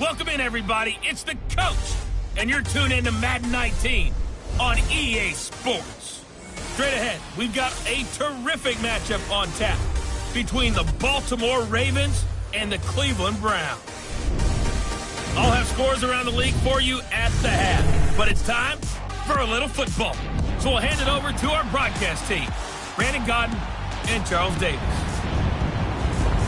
Welcome in, everybody. It's the coach, and you're tuned in to Madden 19 on EA Sports. Straight ahead, we've got a terrific matchup on tap between the Baltimore Ravens and the Cleveland Browns. I'll have scores around the league for you at the half, but it's time for a little football. So we'll hand it over to our broadcast team, Brandon Godden and Charles Davis.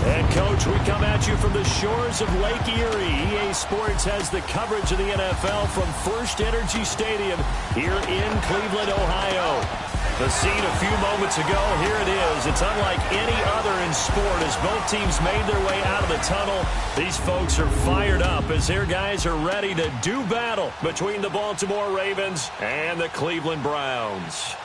And, Coach, we come at you from the shores of Lake Erie. EA Sports has the coverage of the NFL from First Energy Stadium here in Cleveland, Ohio. The scene a few moments ago, here it is. It's unlike any other in sport as both teams made their way out of the tunnel. These folks are fired up as their guys are ready to do battle between the Baltimore Ravens and the Cleveland Browns.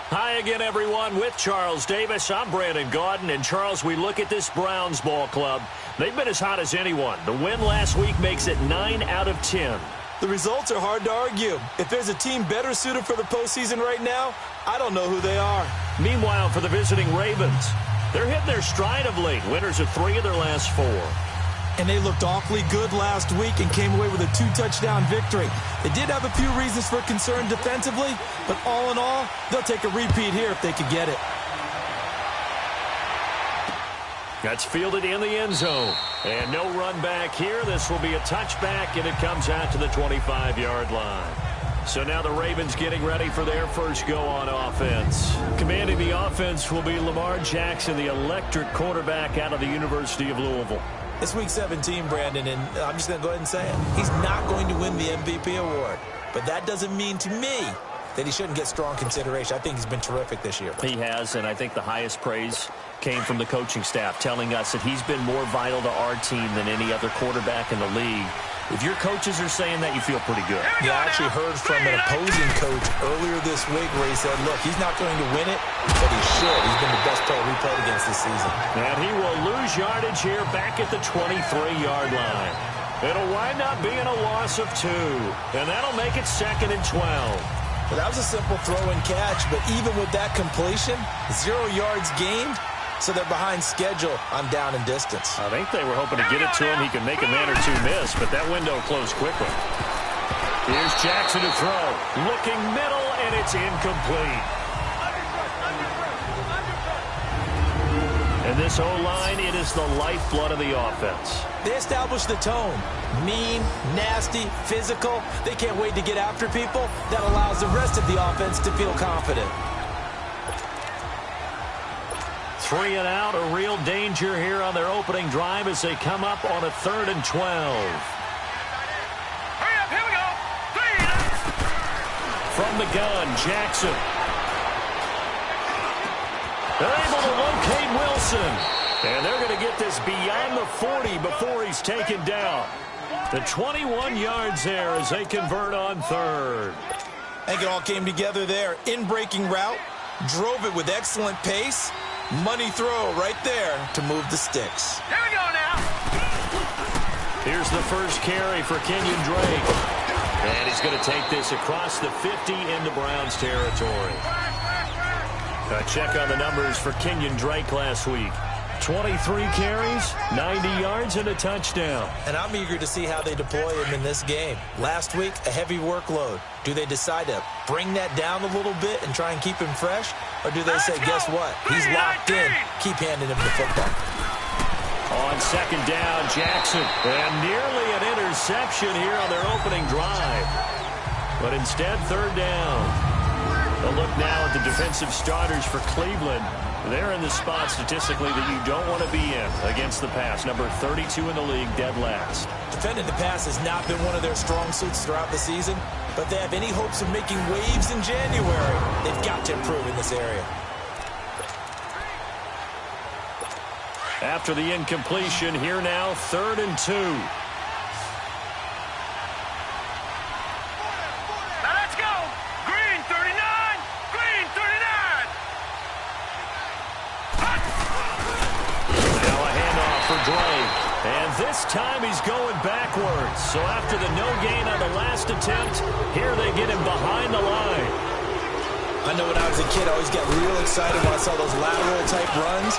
Hi again, everyone. With Charles Davis, I'm Brandon Godden. And, Charles, we look at this Browns ball club. They've been as hot as anyone. The win last week makes it 9 out of 10. The results are hard to argue. If there's a team better suited for the postseason right now, I don't know who they are. Meanwhile, for the visiting Ravens, they're hitting their stride of late. Winners of 3 of their last 4. And they looked awfully good last week and came away with a 2-touchdown victory. They did have a few reasons for concern defensively, but all in all, they'll take a repeat here if they could get it. That's fielded in the end zone. And no run back here. This will be a touchback, and it comes out to the 25-yard line. So now the Ravens getting ready for their first go on offense. Commanding the offense will be Lamar Jackson, the electric quarterback out of the University of Louisville. It's week 17, Brandon, and I'm just going to go ahead and say it. He's not going to win the MVP award. But that doesn't mean to me that he shouldn't get strong consideration. I think he's been terrific this year. He has, and I think the highest praise came from the coaching staff, telling us that he's been more vital to our team than any other quarterback in the league. If your coaches are saying that, you feel pretty good. Yeah, I actually heard from an opposing coach earlier this week where he said, look, he's not going to win it, but he should. He's been the best player we played against this season. And he will lose yardage here back at the 23-yard line. It'll wind up being a loss of 2, and that'll make it 2nd and 12. Well, that was a simple throw and catch, but even with that completion, 0 yards gained, so they're behind schedule on down and distance. I think they were hoping to get it to him. He could make a man or 2 miss, but that window closed quickly. Here's Jackson to throw. Looking middle, and it's incomplete. And this O-line, it is the lifeblood of the offense. They established the tone. Mean, nasty, physical. They can't wait to get after people. That allows the rest of the offense to feel confident. 3 and out, a real danger here on their opening drive as they come up on a 3rd and 12. Hurry up, here we go. 3. From the gun, Jackson. They're able to locate Wilson. And they're going to get this beyond the 40 before he's taken down. The 21 yards there as they convert on 3rd. I think it all came together there. In-breaking route, drove it with excellent pace. Money throw right there to move the sticks. Here we go now. Here's the first carry for Kenyon Drake. And he's going to take this across the 50 into Browns territory. A check on the numbers for Kenyon Drake last week. 23 carries, 90 yards, and a touchdown. And I'm eager to see how they deploy him in this game. Last week, a heavy workload. Do they decide to bring that down a little bit and try and keep him fresh? Or do they say, guess what? He's locked in. Keep handing him the football. On 2nd down, Jackson. And nearly an interception here on their opening drive. But instead, 3rd down. A look now at the defensive starters for Cleveland. They're in the spot statistically that you don't want to be in against the pass. Number 32 in the league, dead last. Defending the pass has not been one of their strong suits throughout the season, but they have any hopes of making waves in January. They've got to improve in this area. After the incompletion, here now, 3rd and 2. And this time he's going backwards. So after the no gain on the last attempt, here they get him behind the line. I know when I was a kid, I always got real excited when I saw those lateral type runs.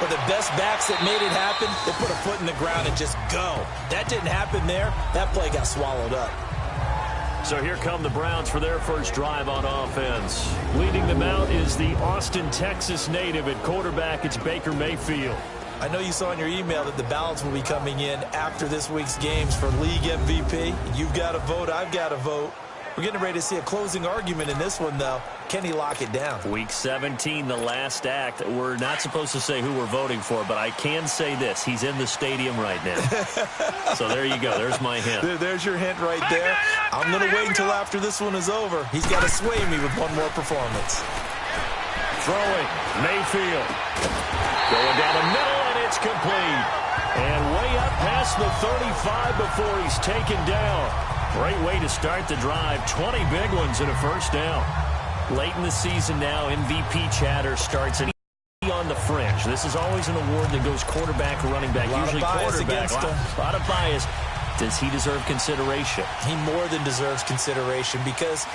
But the best backs that made it happen, they put a foot in the ground and just go. That didn't happen there. That play got swallowed up. So here come the Browns for their first drive on offense. Leading them out is the Austin, Texas native at quarterback. It's Baker Mayfield. I know you saw in your email that the ballots will be coming in after this week's games for league MVP. You've got to vote. I've got to vote. We're getting ready to see a closing argument in this one, though. Can he lock it down? Week 17, the last act. We're not supposed to say who we're voting for, but I can say this. He's in the stadium right now. So there you go. There's my hint. There's your hint right there. I'm going to wait until after this one is over. He's got to sway me with one more performance. Throwing. Mayfield. Going down the middle, and it's complete. And way up past the 35 before he's taken down. Great way to start the drive. 20 big ones and a first down. Late in the season now, MVP chatter starts on the fringe. This is always an award that goes quarterback or running back. Usually quarterback. A lot of bias. Does he deserve consideration? He more than deserves consideration because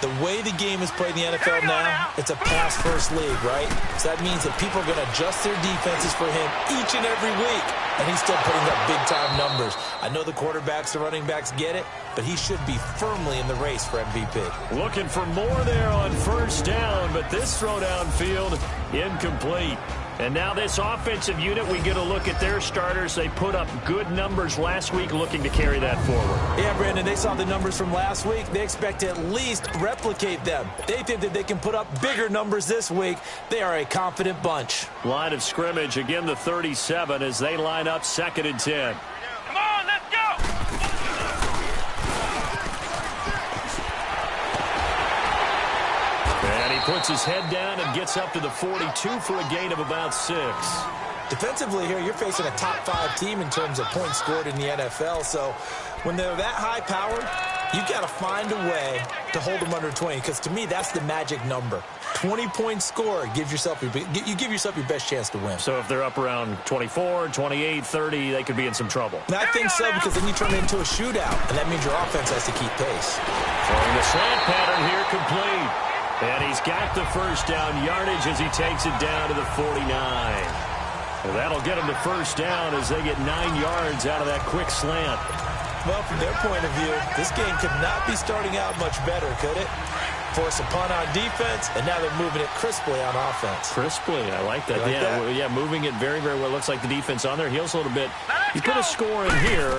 the way the game is played in the NFL now, it's a pass-first league, right? So that means that people are going to adjust their defenses for him each and every week, and he's still putting up big-time numbers. I know the quarterbacks, the running backs get it, but he should be firmly in the race for MVP. Looking for more there on first down, but this throw downfield incomplete. And now this offensive unit, we get a look at their starters. They put up good numbers last week, looking to carry that forward. Yeah, Brandon, they saw the numbers from last week. They expect to at least replicate them. They think that they can put up bigger numbers this week. They are a confident bunch. Line of scrimmage, again the 37 as they line up 2nd and 10. Come on, let's go! And he puts his head down and gets up to the 42 for a gain of about 6. Defensively here, you're facing a top-5 team in terms of points scored in the NFL. So when they're that high-powered, you've got to find a way to hold them under 20. Because to me, that's the magic number. 20 points scored gives yourself you give yourself your best chance to win. So if they're up around 24, 28, 30, they could be in some trouble. And I think so because then you turn it into a shootout, and that means your offense has to keep pace. Throwing the slant pattern here complete. And he's got the first down yardage as he takes it down to the 49. And that'll get him the first down as they get 9 yards out of that quick slant. Well, from their point of view, this game could not be starting out much better, could it? Force a punt on defense, and now they're moving it crisply on offense. Crisply, I like that. Yeah, moving it very, very well. Looks like the defense on their heels a little bit. You put a score in here,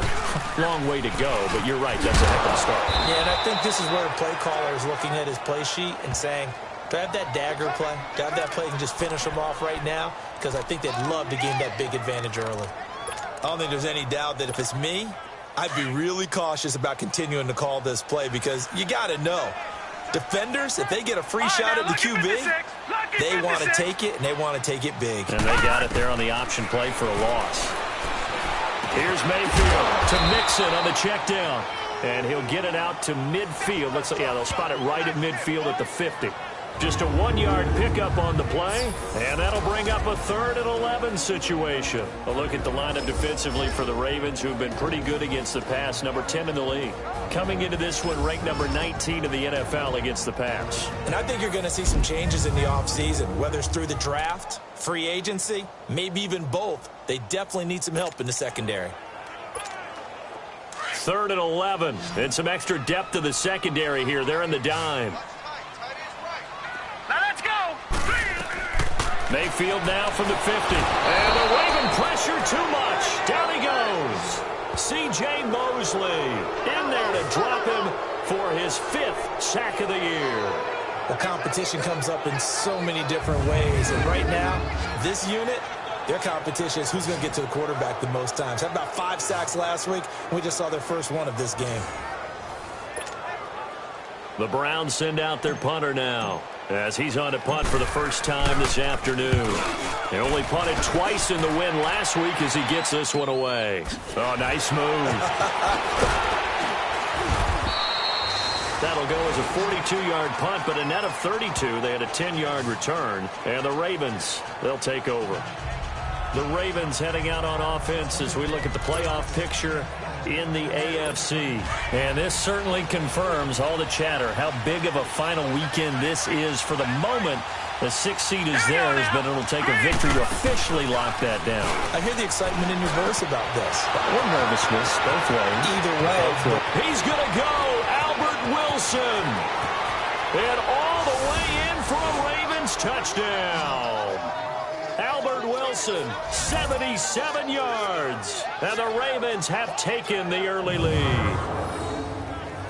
long way to go, but you're right, that's a heck of a start. Yeah, and I think this is where the play caller is looking at his play sheet and saying, do I have that dagger play? Do I have that play and just finish them off right now? Because I think they'd love to gain that big advantage early. I don't think there's any doubt that if it's me, I'd be really cautious about continuing to call this play because you got to know. Defenders, if they get a free shot at the QB, they want to take it, and they want to take it big. And they got it there on the option play for a loss. Here's Mayfield to Mixon on the check down. And he'll get it out to midfield. Looks like, yeah, they'll spot it right at midfield at the 50. Just a 1-yard pickup on the play, and that'll bring up a 3rd and 11 situation. A look at the lineup defensively for the Ravens, who've been pretty good against the pass, number 10 in the league. Coming into this one, ranked number 19 in the NFL against the pass. And I think you're going to see some changes in the offseason, whether it's through the draft, free agency, maybe even both. They definitely need some help in the secondary. 3rd and 11, and some extra depth to the secondary here. They're in the dime. Mayfield now from the 50. And the Raven pressure too much. Down he goes. C.J. Mosley in there to drop him for his 5th sack of the year. Well, competition comes up in so many different ways. And right now, this unit, their competition is who's going to get to the quarterback the most times. Had about 5 sacks last week. We just saw their first one of this game. The Browns send out their punter now, as he's on to punt for the first time this afternoon. They only punted twice in the win last week as he gets this one away. Oh, nice move. That'll go as a 42-yard punt, but a net of 32. They had a 10-yard return, and the Ravens, they'll take over. The Ravens heading out on offense as we look at the playoff picture. in the AFC. And this certainly confirms all the chatter, how big of a final weekend this is. For the moment, the 6th seed is theirs, but it'll take a victory to officially lock that down. I hear the excitement in your voice about this. Or nervousness, both ways. Either way. He's going to go, Albert Wilson. And all the way in for a Ravens touchdown. Albert Wilson, 77 yards. And the Ravens have taken the early lead.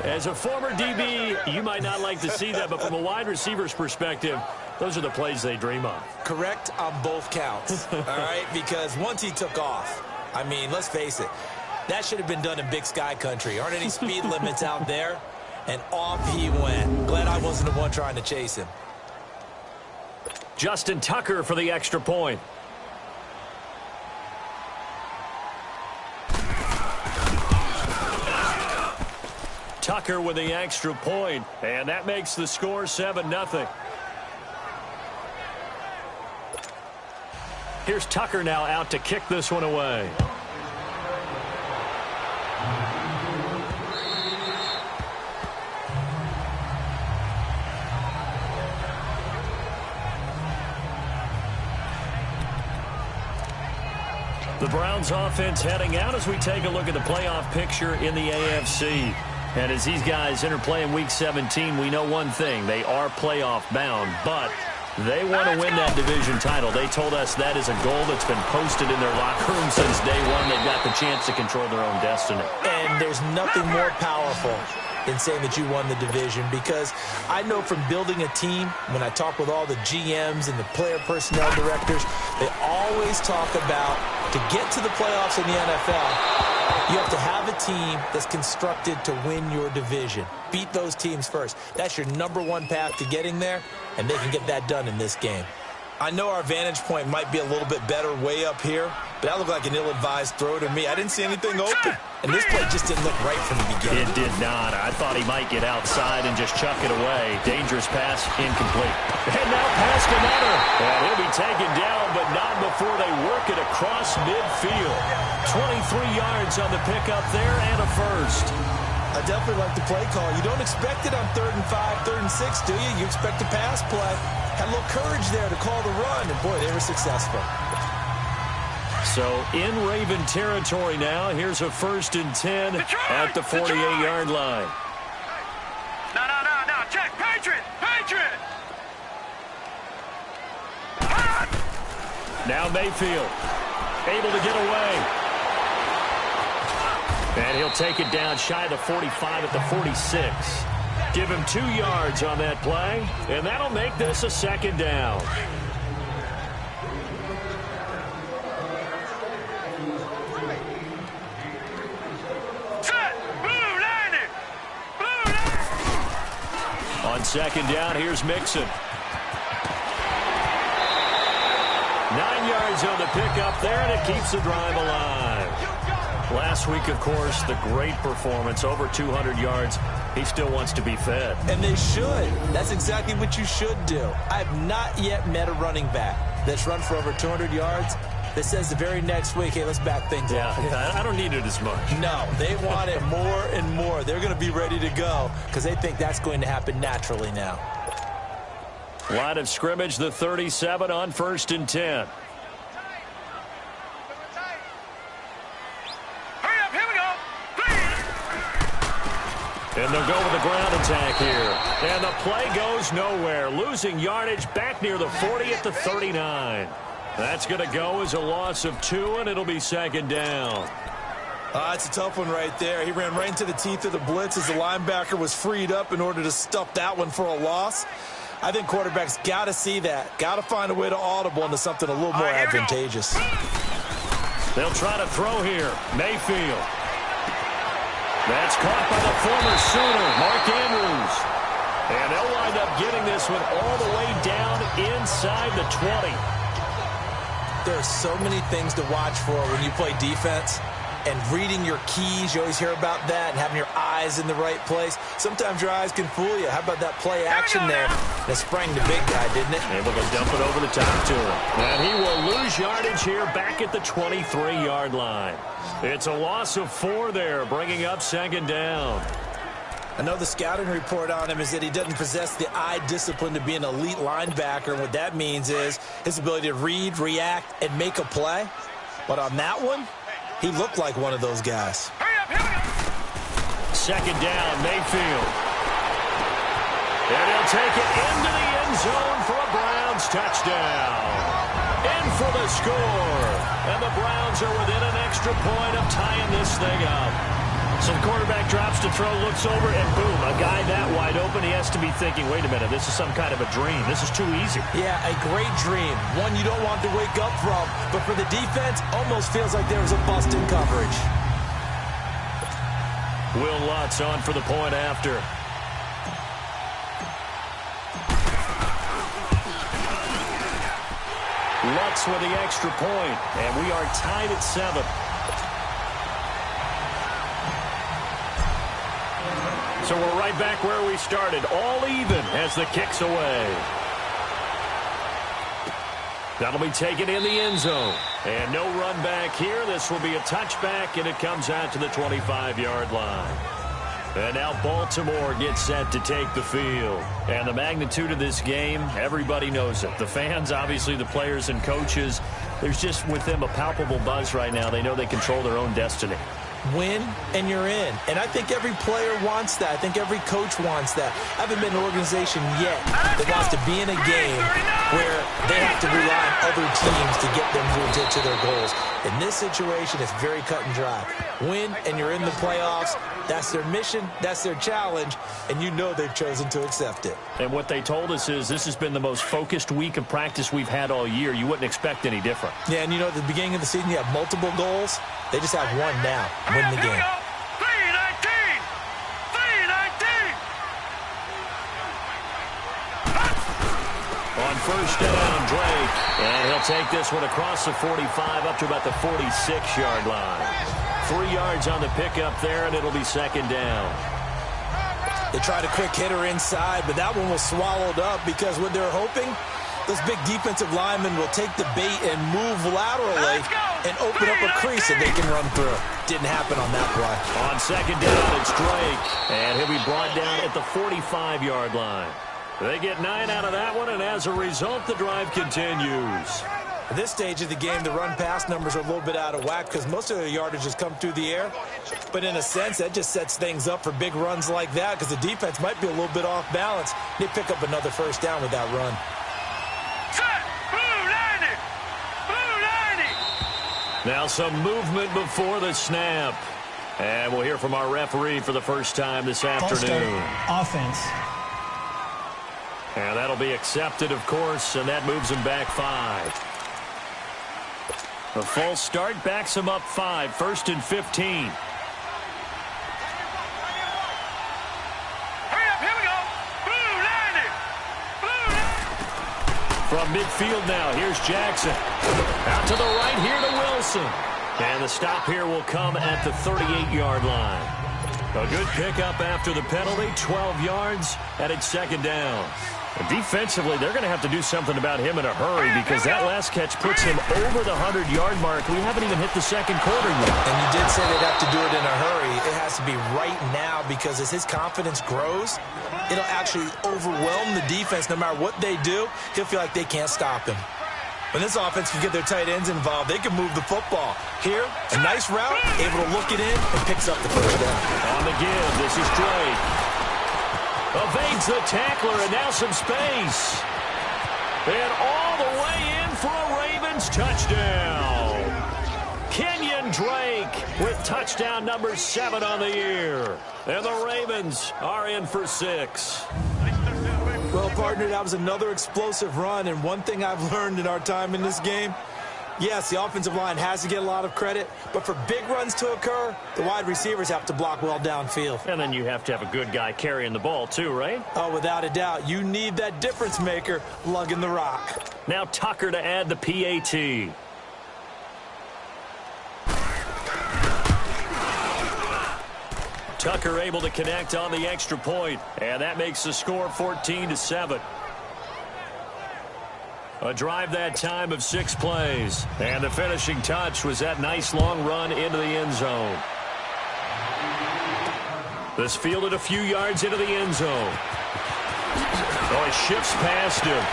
As a former DB, you might not like to see that, but from a wide receiver's perspective, those are the plays they dream of. Correct on both counts, all right? Because once he took off, I mean, let's face it, that should have been done in Big Sky country. Aren't any speed limits out there? And off he went. Glad I wasn't the one trying to chase him. Justin Tucker for the extra point. Tucker with the extra point, and that makes the score 7-0. Here's Tucker now out to kick this one away. The Browns offense heading out as we take a look at the playoff picture in the AFC. And as these guys interplay in Week 17, we know one thing. They are playoff bound, but they want to win that division title. They told us that is a goal that's been posted in their locker room since day one. They've got the chance to control their own destiny. And there's nothing more powerful than saying that you won the division, because I know from building a team, when I talk with all the GMs and the player personnel directors, they always talk about, to get to the playoffs in the NFL, you have to have a team that's constructed to win your division. Beat those teams first. That's your #1 path to getting there, and they can get that done in this game. I know our vantage point might be a little bit better way up here, but that looked like an ill-advised throw to me. I didn't see anything open, and this play just didn't look right from the beginning. It did not. I thought he might get outside and just chuck it away. Dangerous pass, incomplete. And now past another. And he'll be taken down, but not before they work it across midfield. 23 yards on the pickup there and a first. I definitely like the play call. You don't expect it on 3rd and 5, 3rd and 6, do you? You expect a pass play. Had a little courage there to call the run, and boy, they were successful. So in Raven territory now, here's a 1st and 10 at the 48-yard line. No, check, Patriot! Now Mayfield, able to get away. And he'll take it down shy of the 45 at the 46. Give him 2 yards on that play, and that'll make this a 2nd down. On 2nd down, here's Mixon. 9 yards on the pickup there, and it keeps the drive alive. Last week, of course, the great performance, over 200 yards. He still wants to be fed. And they should. That's exactly what you should do. I have not yet met a running back that's run for over 200 yards that says the very next week, hey, let's back things up. Yeah, I don't need it as much. No, they want it more and more. They're going to be ready to go because they think that's going to happen naturally now. Line of scrimmage, the 37 on 1st and 10. And they'll go with the ground attack here. And the play goes nowhere. Losing yardage back near the 40 at the 39. That's going to go as a loss of 2, and it'll be 2nd down. It's a tough one right there. He ran right into the teeth of the blitz as the linebacker was freed up in order to stuff that one for a loss. I think quarterbacks got to see that. Got to find a way to audible into something a little more advantageous. They'll try to throw here. Mayfield. That's caught by the former Sooner, Mark Andrews. And they'll wind up getting this one all the way down inside the 20. There are so many things to watch for when you play defense. and reading your keys. You always hear about that, and having your eyes in the right place. Sometimes your eyes can fool you. How about that play action there? That sprang the big guy, didn't it? Able to dump it over the top to him. And he will lose yardage here back at the 23-yard line. It's a loss of 4 there, bringing up second down. I know the scouting report on him is that he doesn't possess the eye discipline to be an elite linebacker. And what that means is his ability to read, react, and make a play. But on that one, he looked like one of those guys. Second down, Mayfield. And he'll take it into the end zone for a Browns touchdown. In for the score. And the Browns are within an extra point of tying this thing up. So the quarterback drops to throw, looks over, and boom, a guy that wide open, he has to be thinking, wait a minute, this is some kind of a dream. This is too easy. Yeah, a great dream. One you don't want to wake up from. But for the defense, almost feels like there was a bust in coverage. Will Lutz on for the point after. Lutz with the extra point, and we are tied at 7. So we're right back where we started, all even as the kick's away. That'll be taken in the end zone. And no run back here. This will be a touchback, and it comes out to the 25-yard line. And now Baltimore gets set to take the field. And the magnitude of this game, everybody knows it. The fans, obviously the players and coaches, there's just with them a palpable buzz right now. They know they control their own destiny. Win, and you're in. And I think every player wants that. I think every coach wants that. I haven't been in an organization yet that wants to be in a game where they have to rely on other teams to get them to their goals. In this situation, it's very cut and dry. Win, and you're in the playoffs. That's their mission. That's their challenge. And you know they've chosen to accept it. And what they told us is this has been the most focused week of practice we've had all year. You wouldn't expect any different. Yeah, and you know, at the beginning of the season, you have multiple goals. They just have one now. Win the game. 319! 319! On first down, Drake. And he'll take this one across the 45 up to about the 46-yard line. 3 yards on the pickup there, and it'll be second down. They tried a quick hitter inside, but that one was swallowed up because what they're hoping, those big defensive linemen will take the bait and move laterally and open up a crease that they can run through. Didn't happen on that play. On second down, it's Drake. And he'll be brought down at the 45-yard line. They get 9 out of that one, and as a result, the drive continues. At this stage of the game, the run-pass numbers are a little bit out of whack because most of the yardage has come through the air. But in a sense, that just sets things up for big runs like that because the defense might be a little bit off balance. They pick up another first down with that run. Now some movement before the snap. And we'll hear from our referee for the first time this afternoon. Offense. And that'll be accepted, of course, and that moves him back 5. A false start backs him up 5, 1st and 15. From midfield now, here's Jackson. Out to the right here to Wilson. And the stop here will come at the 38-yard line. A good pickup after the penalty, 12 yards, and it's second down. Defensively, they're going to have to do something about him in a hurry because that last catch puts him over the 100-yard mark. We haven't even hit the second quarter yet. And you did say they'd have to do it in a hurry. It has to be right now because as his confidence grows, it'll actually overwhelm the defense. No matter what they do, he'll feel like they can't stop him. When this offense can get their tight ends involved, they can move the football. Here, a nice route, able to look it in, and picks up the first down. On the give, this is Drake. Evades the tackler, and now some space. And all the way in for a Ravens touchdown. Kenyon Drake with touchdown number 7 on the year. And the Ravens are in for 6. Well, partner, that was another explosive run, and one thing I've learned in our time in this game, yes, the offensive line has to get a lot of credit, but for big runs to occur, the wide receivers have to block well downfield. And then you have to have a good guy carrying the ball too, right? Oh, without a doubt. You need that difference maker lugging the rock. Now Tucker to add the PAT. Tucker able to connect on the extra point, and that makes the score 14-7. A drive that time of 6 plays, and the finishing touch was that nice long run into the end zone. This fielded a few yards into the end zone. Oh, it shifts past him.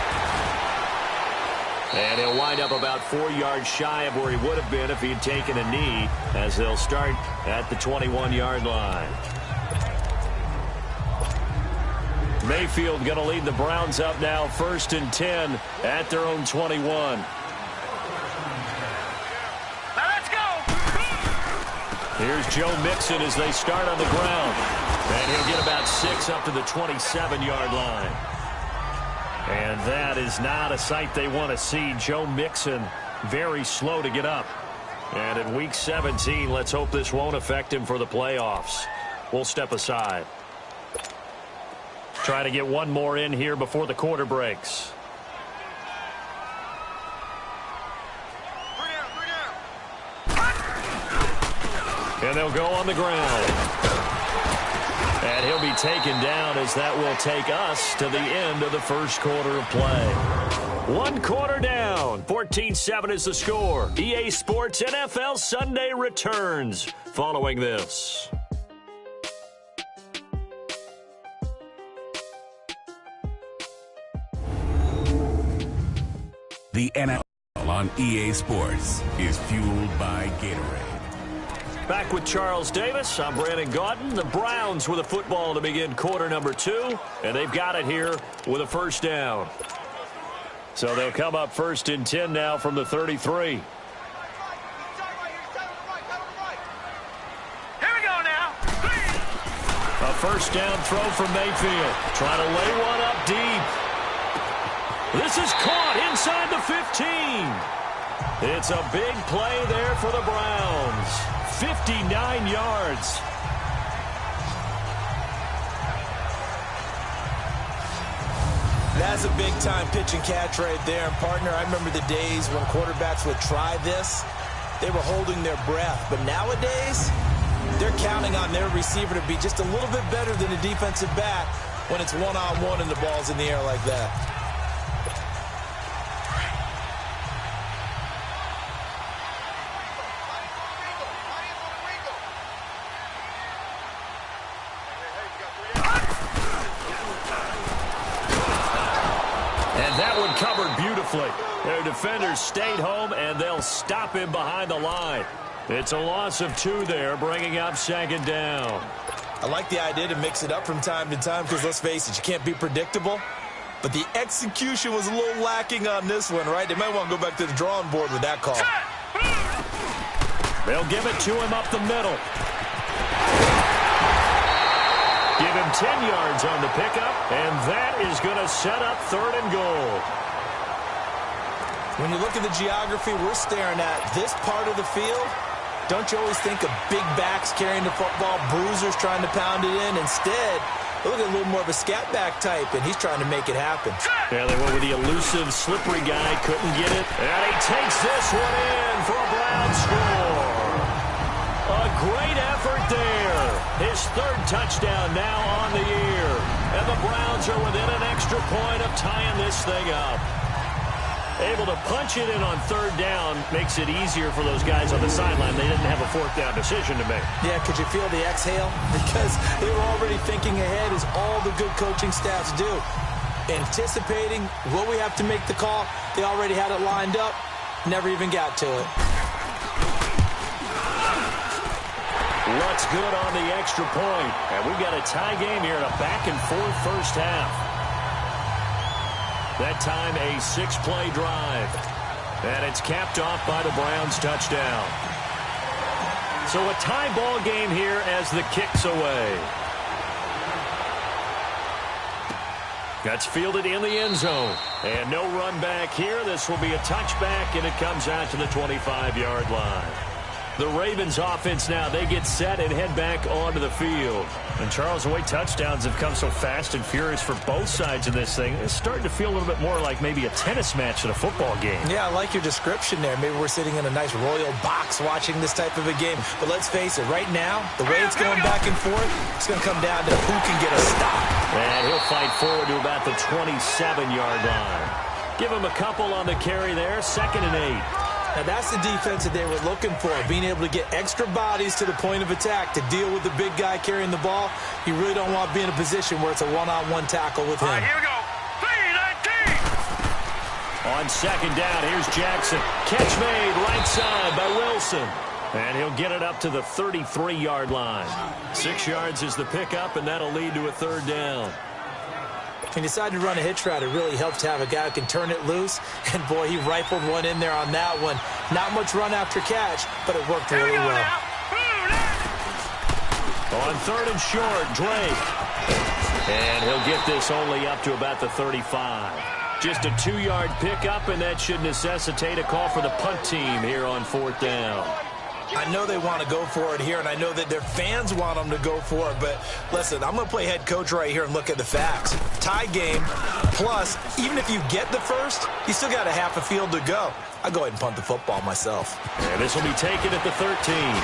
And he'll wind up about 4 yards shy of where he would have been if he had taken a knee, as they'll start at the 21-yard line. Mayfield going to lead the Browns up now, 1st and 10 at their own 21. Here's Joe Mixon as they start on the ground. And he'll get about 6 up to the 27-yard line. And that is not a sight they want to see. Joe Mixon very slow to get up. And in Week 17, let's hope this won't affect him for the playoffs. We'll step aside. Trying to get one more in here before the quarter breaks. And they'll go on the ground. And he'll be taken down as that will take us to the end of the first quarter of play. 1 quarter down. 14-7 is the score. EA Sports NFL Sunday returns following this. The NFL on EA Sports is fueled by Gatorade. Back with Charles Davis. I'm Brandon Gaudin. The Browns with a football to begin quarter number 2, and they've got it here with a first down. So they'll come up 1st and 10 now from the 33. Here we go now. A first down throw from Mayfield. Trying to lay one up deep. This is caught inside the 15. It's a big play there for the Browns. 59 yards. That's a big-time pitch and catch right there. And, partner, I remember the days when quarterbacks would try this. They were holding their breath. But nowadays, they're counting on their receiver to be just a little bit better than a defensive back when it's one-on-one and the ball's in the air like that. Covered beautifully. Their defenders stayed home, and they'll stop him behind the line. It's a loss of 2 there, bringing up 2nd down. I like the idea to mix it up from time to time because, let's face it, you can't be predictable. But the execution was a little lacking on this one, right? They might want to go back to the drawing board with that call. They'll give it to him up the middle. Give him 10 yards on the pickup, and that is going to set up 3rd and goal. When you look at the geography we're staring at, this part of the field, don't you always think of big backs carrying the football, bruisers trying to pound it in? Instead, look at a little more of a scat back type, and he's trying to make it happen. Yeah, they went with the elusive, slippery guy, couldn't get it. And he takes this one in for a Brown score. A great effort there. His 3rd touchdown now on the year. And the Browns are within an extra point of tying this thing up. Able to punch it in on 3rd down makes it easier for those guys on the sideline. They didn't have a 4th down decision to make. Yeah, could you feel the exhale? Because they were already thinking ahead, as all the good coaching staffs do. Anticipating, will we have to make the call? They already had it lined up. Never even got to it. Looks good on the extra point. And we've got a tie game here in a back-and-forth first half. That time a 6-play drive. And it's capped off by the Browns touchdown. So a tie ball game here as the kick's away. That's fielded in the end zone. And no run back here. This will be a touchback, and it comes out to the 25-yard line. The Ravens offense now, they get set and head back onto the field. And Charles, the way touchdowns have come so fast and furious for both sides of this thing, it's starting to feel a little bit more like maybe a tennis match than a football game. Yeah, I like your description there. Maybe we're sitting in a nice royal box watching this type of a game. But let's face it, right now, the way it's going back and forth, it's going to come down to who can get a stop. And he'll fight forward to about the 27-yard line. Give him a couple on the carry there, 2nd and 8. Now, that's the defense that they were looking for, being able to get extra bodies to the point of attack to deal with the big guy carrying the ball. You really don't want to be in a position where it's a one-on-one tackle with him. All right, here we go. 3-19. On 2nd down, here's Jackson. Catch made right side by Wilson. And he'll get it up to the 33-yard line. 6 yards is the pickup, and that'll lead to a 3rd down. He decided to run a hitch route. It really helped to have a guy who can turn it loose. And, boy, he rifled one in there on that one. Not much run after catch, but it worked really well. On 3rd and short, Drake. And he'll get this only up to about the 35. Just a 2-yard pickup, and that should necessitate a call for the punt team here on 4th down. I know they want to go for it here, and I know that their fans want them to go for it, but listen, I'm going to play head coach right here and look at the facts. Tie game, plus, even if you get the first, you still got a half a field to go. I'll go ahead and punt the football myself. And this will be taken at the 13.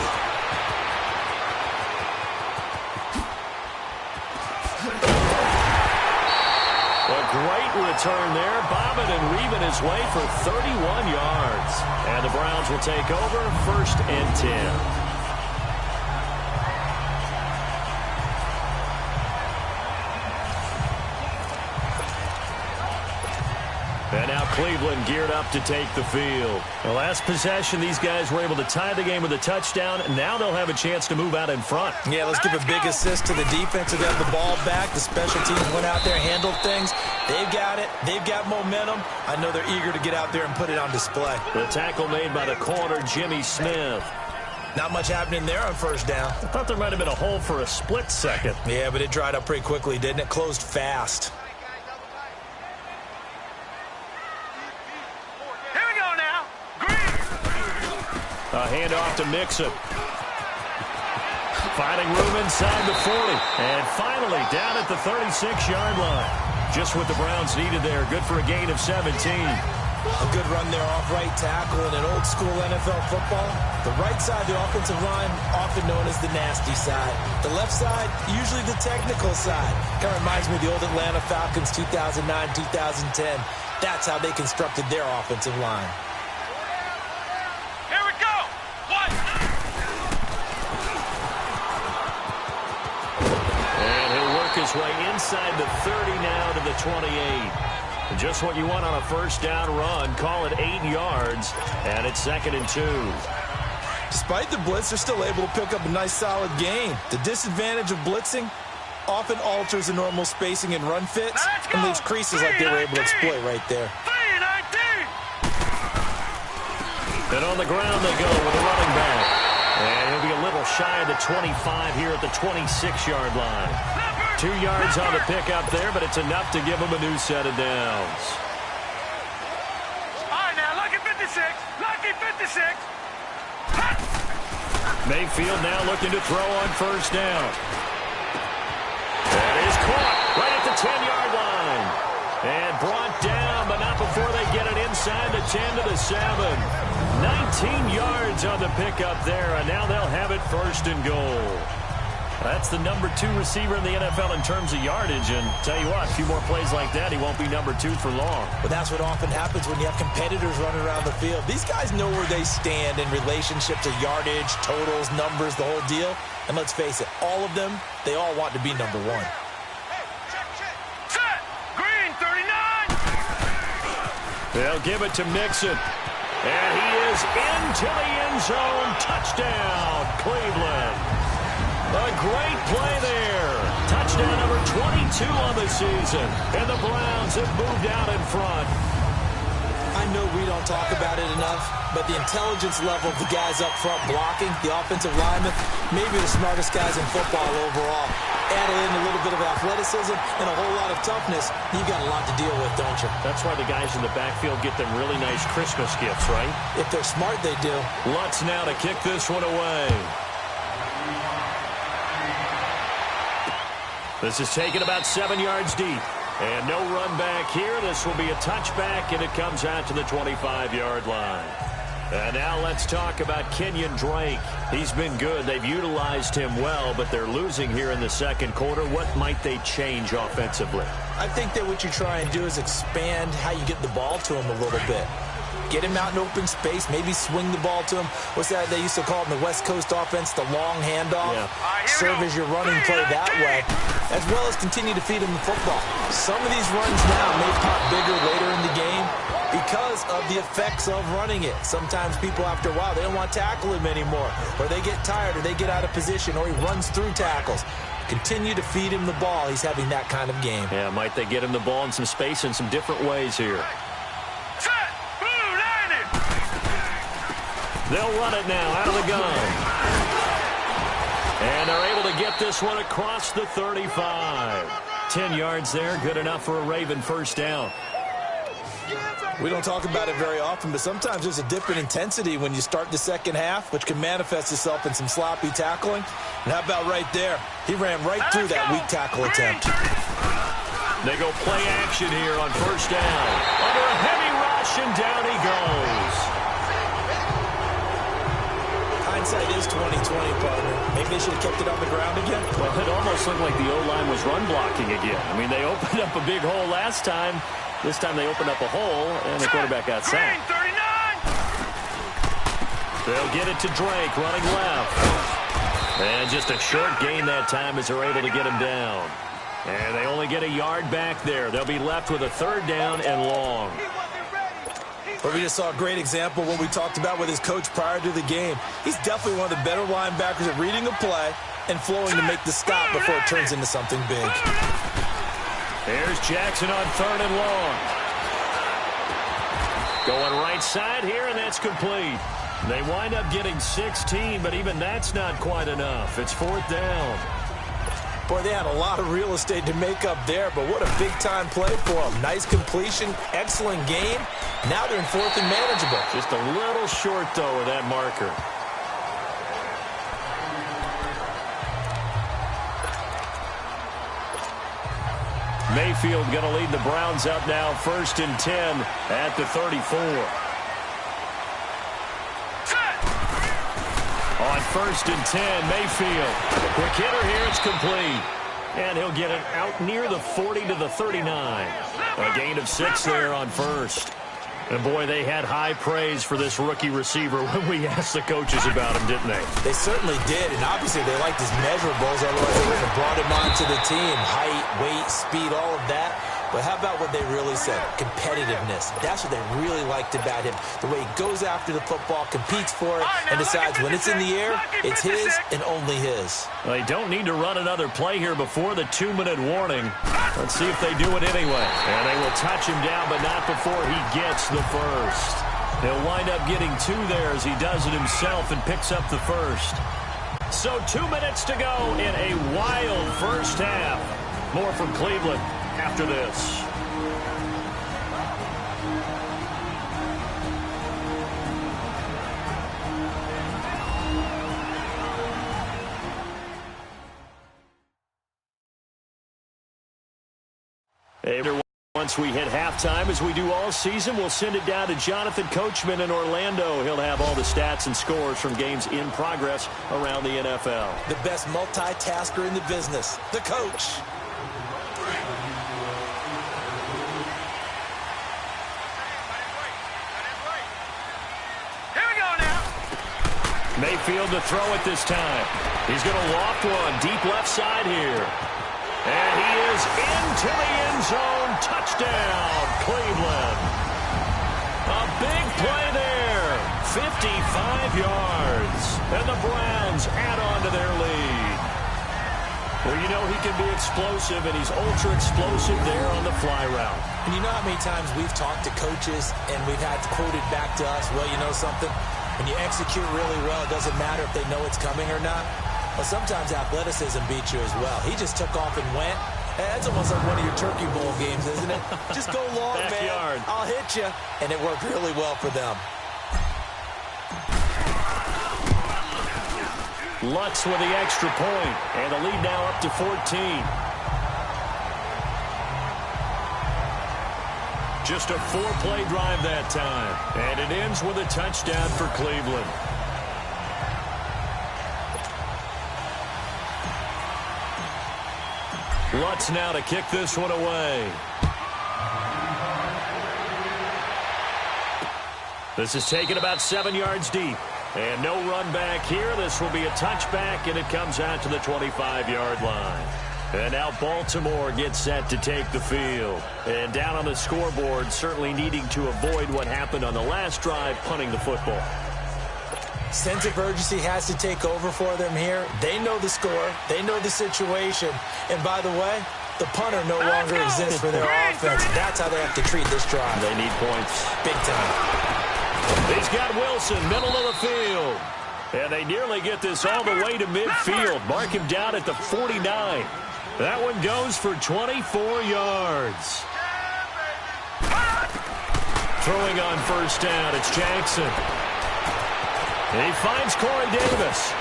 Great return there, bobbing and weaving his way for 31 yards. And the Browns will take over, 1st and 10. And now Cleveland geared up to take the field. The last possession, these guys were able to tie the game with a touchdown. Now they'll have a chance to move out in front. Yeah, let's give a big assist to the defense who got the ball back. The special teams went out there, handled things. They've got it. They've got momentum. I know they're eager to get out there and put it on display. The tackle made by the corner, Jimmy Smith. Not much happening there on 1st down. I thought there might have been a hole for a split second. Yeah, but it dried up pretty quickly, didn't it? Closed fast. A handoff to Mixon. Finding room inside the 40. And finally down at the 36-yard line. Just what the Browns needed there. Good for a gain of 17. A good run there off right tackle in an old-school NFL football. The right side, the offensive line, often known as the nasty side. The left side, usually the technical side. Kind of reminds me of the old Atlanta Falcons 2009-2010. That's how they constructed their offensive line. His way inside the 30 now to the 28. And just what you want on a 1st down run. Call it 8 yards, and it's 2nd and 2. Despite the blitz, they're still able to pick up a nice, solid gain. The disadvantage of blitzing often alters the normal spacing and run fits and leaves creases like they were able to exploit right there. And on the ground they go with a running back. And he'll be a little shy of the 25 here at the 26-yard line. 2 yards on the pickup there, but it's enough to give him a new set of downs. All right, now, lucky 56. Lucky 56. Mayfield now looking to throw on 1st down. That is caught right at the 10-yard line. And brought down, but not before they get it inside the 10 to the 7. 19 yards on the pickup there, and now they'll have it 1st and goal. That's the number 2 receiver in the NFL in terms of yardage, and tell you what, a few more plays like that, he won't be number 2 for long. But that's what often happens when you have competitors running around the field. These guys know where they stand in relationship to yardage, totals, numbers, the whole deal. And let's face it, all of them, they all want to be number 1. Set! Green, 39! They'll give it to Mixon. And he is into the end zone. Touchdown, Cleveland. A great play there. Touchdown number 22 on the season. And the Browns have moved out in front. I know we don't talk about it enough, but the intelligence level of the guys up front blocking, the offensive linemen, maybe the smartest guys in football overall. Add in a little bit of athleticism and a whole lot of toughness, you got a lot to deal with, don't you? That's why the guys in the backfield get them really nice Christmas gifts, right? If they're smart, they do. Lutz now to kick this one away. This is taken about 7 yards deep. And no run back here. This will be a touchback, and it comes out to the 25-yard line. And now let's talk about Kenyon Drake. He's been good. They've utilized him well, but they're losing here in the second quarter. What might they change offensively? I think that what you try and do is expand how you get the ball to him a little bit. Get him out in open space, maybe swing the ball to him. What's that they used to call it in the West Coast offense, the long handoff? Yeah. Serve as your running play that way, as well as continue to feed him the football. Some of these runs now may pop bigger later in the game because of the effects of running it. Sometimes people, after a while, they don't want to tackle him anymore, or they get tired, or they get out of position, or he runs through tackles. Continue to feed him the ball. He's having that kind of game. Yeah, might they get him the ball in some space in some different ways here. They'll run it now out of the gun. And they're able to get this one across the 35. 10 yards there, good enough for a Raven first down. We don't talk about it very often, but sometimes there's a dip in intensity when you start the second half, which can manifest itself in some sloppy tackling. And how about right there? He ran right through that weak tackle attempt. They go play action here on first down. Under a heavy rush, and down he goes. Hindsight is 20/20, partner. Maybe they should have kept it on the ground again. Well, it almost looked like the O-line was run blocking again. I mean, they opened up a big hole last time. This time they opened up a hole, and the quarterback got sacked. They'll get it to Drake, running left. And just a short gain that time as they're able to get him down. And they only get a yard back there. They'll be left with a third down and long. But we just saw a great example of what we talked about with his coach prior to the game. He's definitely one of the better linebackers at reading a play and flowing to make the stop before it turns into something big. Here's Jackson on third and long. Going right side here, and that's complete. They wind up getting 16, but even that's not quite enough. It's fourth down. Boy, they had a lot of real estate to make up there, but what a big-time play for them. Nice completion, excellent game. Now they're in fourth and manageable. Just a little short, though, of that marker. Mayfield going to lead the Browns up now, 1st and 10 at the 34. On 1st and 10, Mayfield. Quick hitter here, it's complete. And he'll get it out near the 40 to the 39. A gain of 6 there on first. And, boy, they had high praise for this rookie receiver when we asked the coaches about him, didn't they? They certainly did, and obviously they liked his measurables, otherwise they wouldn't have brought him onto the team. Height, weight, speed, all of that. But how about what they really said? Competitiveness. That's what they really liked about him. The way he goes after the football, competes for it, and decides when it's in the air, it's his and only his. Well, they don't need to run another play here before the 2-minute warning. Let's see if they do it anyway. And they will touch him down, but not before he gets the first. He'll wind up getting 2 there as he does it himself and picks up the first. So 2 minutes to go in a wild first half. More from Cleveland after this. Once we hit halftime, as we do all season, we'll send it down to Jonathan Coachman in Orlando. He'll have all the stats and scores from games in progress around the NFL. The best multitasker in the business, the coach. Here we go now. Mayfield to throw it this time. He's going to loft one deep left side here. And he is into the end zone. Touchdown, Cleveland. A big play there. 55 yards. And the Browns add on to their lead. Well, you know he can be explosive, and he's ultra-explosive there on the fly route. And you know how many times we've talked to coaches and we've had quoted back to us, well, you know something? When you execute really well, it doesn't matter if they know it's coming or not. But sometimes athleticism beats you as well. He just took off and went. That's almost like one of your Turkey Bowl games, isn't it? Just go long, man. I'll hit you. And it worked really well for them. Lutz with the extra point, and the lead now up to 14. Just a 4-play drive that time, and it ends with a touchdown for Cleveland. Lutz now to kick this one away. This is taken about 7 yards deep. And no run back here. This will be a touchback, and it comes out to the 25-yard line. And now Baltimore gets set to take the field. And down on the scoreboard, certainly needing to avoid what happened on the last drive, punting the football. Sense of urgency has to take over for them here. They know the score. They know the situation. And by the way, the punter no longer exists for their offense. That's how they have to treat this drive. They need points. Big time. He's got Wilson, middle of the field. And they nearly get this all the way to midfield. Mark him down at the 49. That one goes for 24 yards. Throwing on first down, it's Jackson. And he finds Corey Davis.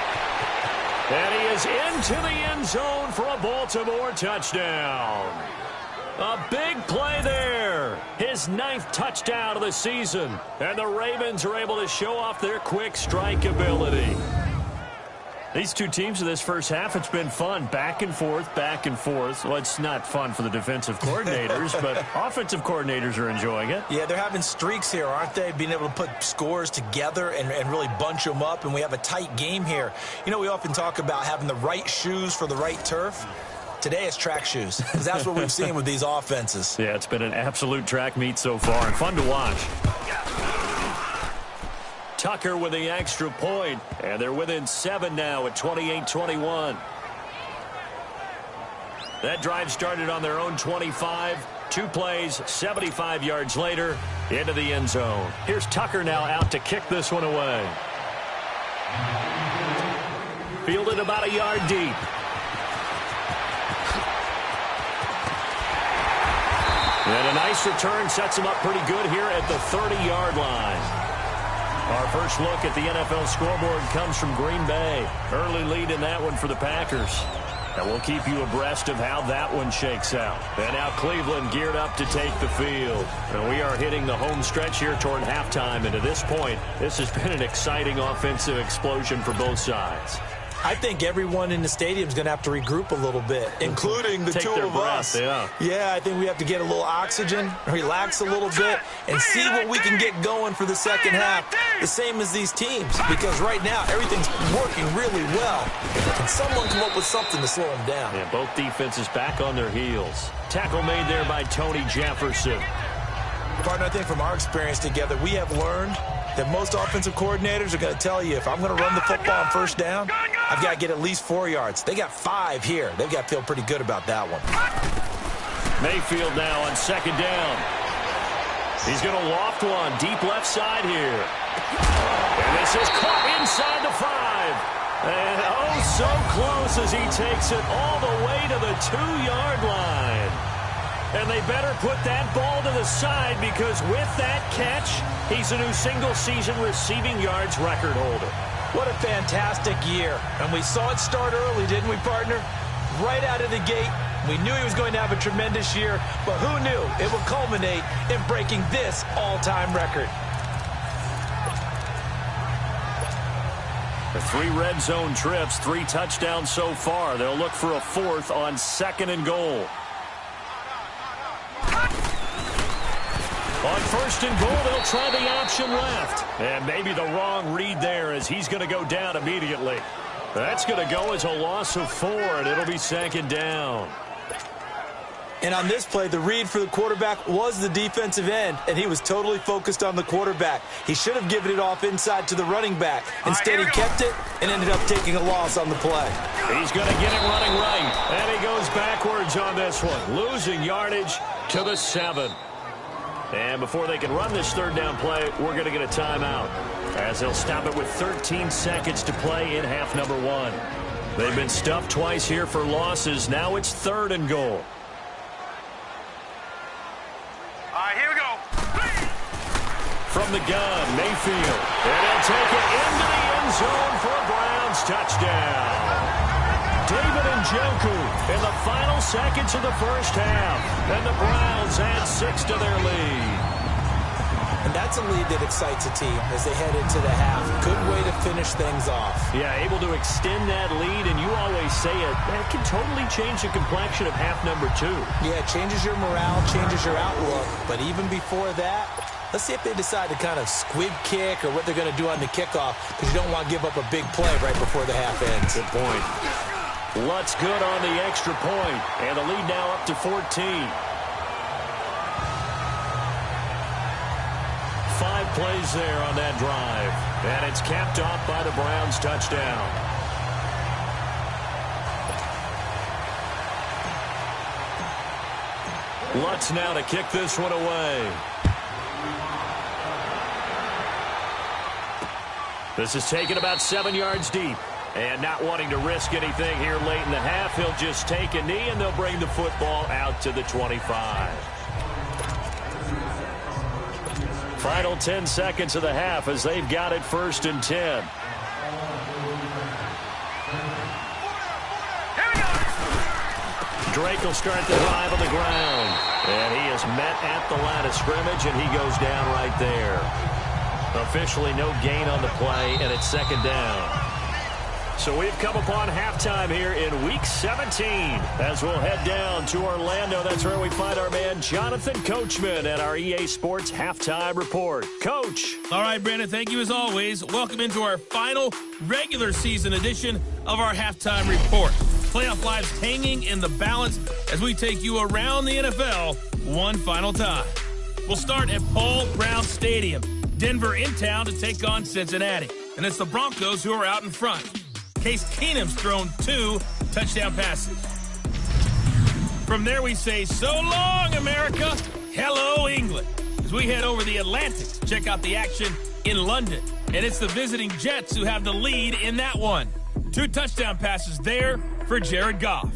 And he is into the end zone for a Baltimore touchdown. A big play there. His 9th touchdown of the season. And the Ravens are able to show off their quick strike ability. These two teams in this first half, it's been fun. Back and forth, back and forth. Well, it's not fun for the defensive coordinators, but offensive coordinators are enjoying it. Yeah, they're having streaks here, aren't they? Being able to put scores together and really bunch them up, and we have a tight game here. You know, we often talk about having the right shoes for the right turf. Today it's track shoes, because that's what we've seen with these offenses. Yeah, it's been an absolute track meet so far, and fun to watch. Tucker with the extra point, and they're within 7 now at 28-21. That drive started on their own 25. 2 plays, 75 yards later, into the end zone. Here's Tucker now out to kick this one away. Fielded about a yard deep. And a nice return sets him up pretty good here at the 30-yard line. Our first look at the NFL scoreboard comes from Green Bay. Early lead in that one for the Packers. And we'll keep you abreast of how that one shakes out. And now Cleveland geared up to take the field. And we are hitting the home stretch here toward halftime. And to this point, this has been an exciting offensive explosion for both sides. I think everyone in the stadium is going to have to regroup a little bit, including the two of us. Yeah, I think we have to get a little oxygen, relax a little bit, and see what we can get going for the second half, the same as these teams, because right now everything's working really well. Can someone come up with something to slow them down? Yeah, both defenses back on their heels. Tackle made there by Tony Jefferson. Partner, I think from our experience together, we have learned that most offensive coordinators are going to tell you, if I'm going to run the football on first down, I've got to get at least 4 yards. They got 5 here. They've got to feel pretty good about that one. Mayfield now on second down. He's going to loft one deep left side here. And this is caught inside the 5. And oh, so close as he takes it all the way to the 2-yard line. And they better put that ball to the side, because with that catch, he's a new single-season receiving yards record holder. What a fantastic year. And we saw it start early, didn't we, partner? Right out of the gate, we knew he was going to have a tremendous year, but who knew it would culminate in breaking this all-time record? The 3 red zone trips, 3 touchdowns so far. They'll look for a 4th on 2nd and goal. On 1st and goal, they'll try the option left. And maybe the wrong read there, as he's going to go down immediately. That's going to go as a loss of 4, and it'll be 2nd down. And on this play, the read for the quarterback was the defensive end, and he was totally focused on the quarterback. He should have given it off inside to the running back. Instead, he kept it and ended up taking a loss on the play. He's going to get it running right, and he goes backwards on this one, losing yardage to the 7. And before they can run this third down play, we're going to get a timeout, as they'll stop it with 13 seconds to play in half number 1. They've been stuffed twice here for losses. Now it's 3rd and goal. Here we go. From the gun, Mayfield. And he'll take it into the end zone for a Browns touchdown. David Njoku in the final seconds of the first half. And the Browns add 6 to their lead. And that's a lead that excites a team as they head into the half. Good way to finish things off. Yeah, able to extend that lead, and you always say it, that can totally change the complexion of half number 2. Yeah, it changes your morale, changes your outlook. But even before that, let's see if they decide to kind of squib kick or what they're going to do on the kickoff, because you don't want to give up a big play right before the half ends. Good point. Lutz good on the extra point, and the lead now up to 14. 5 plays there on that drive. And it's capped off by the Browns touchdown. Lutz now to kick this one away. This is taken about 7 yards deep. And not wanting to risk anything here late in the half, he'll just take a knee and they'll bring the football out to the 25. Final 10 seconds of the half as they've got it 1st and 10. Drake will start the drive on the ground. And he is met at the line of scrimmage, and he goes down right there. Officially no gain on the play, and it's 2nd down. So we've come upon halftime here in Week 17 as we'll head down to Orlando. That's where we find our man Jonathan Coachman at our EA Sports Halftime Report. Coach. All right, Brandon, thank you as always. Welcome into our final regular season edition of our Halftime Report. Playoff lives hanging in the balance as we take you around the NFL one final time. We'll start at Paul Brown Stadium. Denver in town to take on Cincinnati. And it's the Broncos who are out in front. Case Keenum's thrown 2 touchdown passes. From there we say, so long, America. Hello, England. As we head over the Atlantic to check out the action in London. And it's the visiting Jets who have the lead in that one. 2 touchdown passes there for Jared Goff.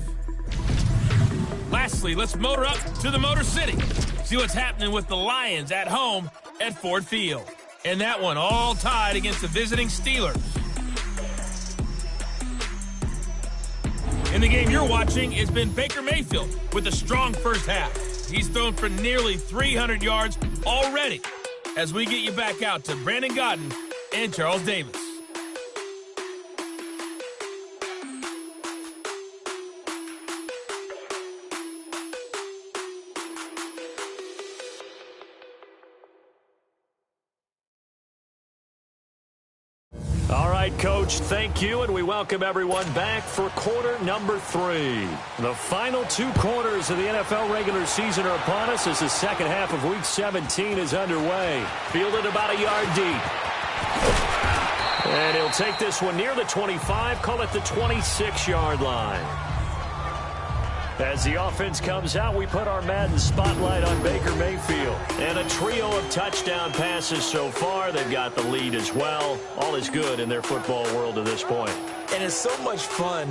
Lastly, let's motor up to the Motor City. See what's happening with the Lions at home at Ford Field. And that one all tied against the visiting Steelers. In the game you're watching, it's been Baker Mayfield with a strong first half. He's thrown for nearly 300 yards already as we get you back out to Brandon Godden and Charles Davis. All right, Coach, thank you, and we welcome everyone back for quarter number 3. The final 2 quarters of the NFL regular season are upon us as the second half of Week 17 is underway. Fielded about a yard deep. And he'll take this one near the 25, call it the 26-yard line. As the offense comes out, we put our Madden spotlight on Baker Mayfield. And a trio of touchdown passes so far. They've got the lead as well. All is good in their football world at this point. And it's so much fun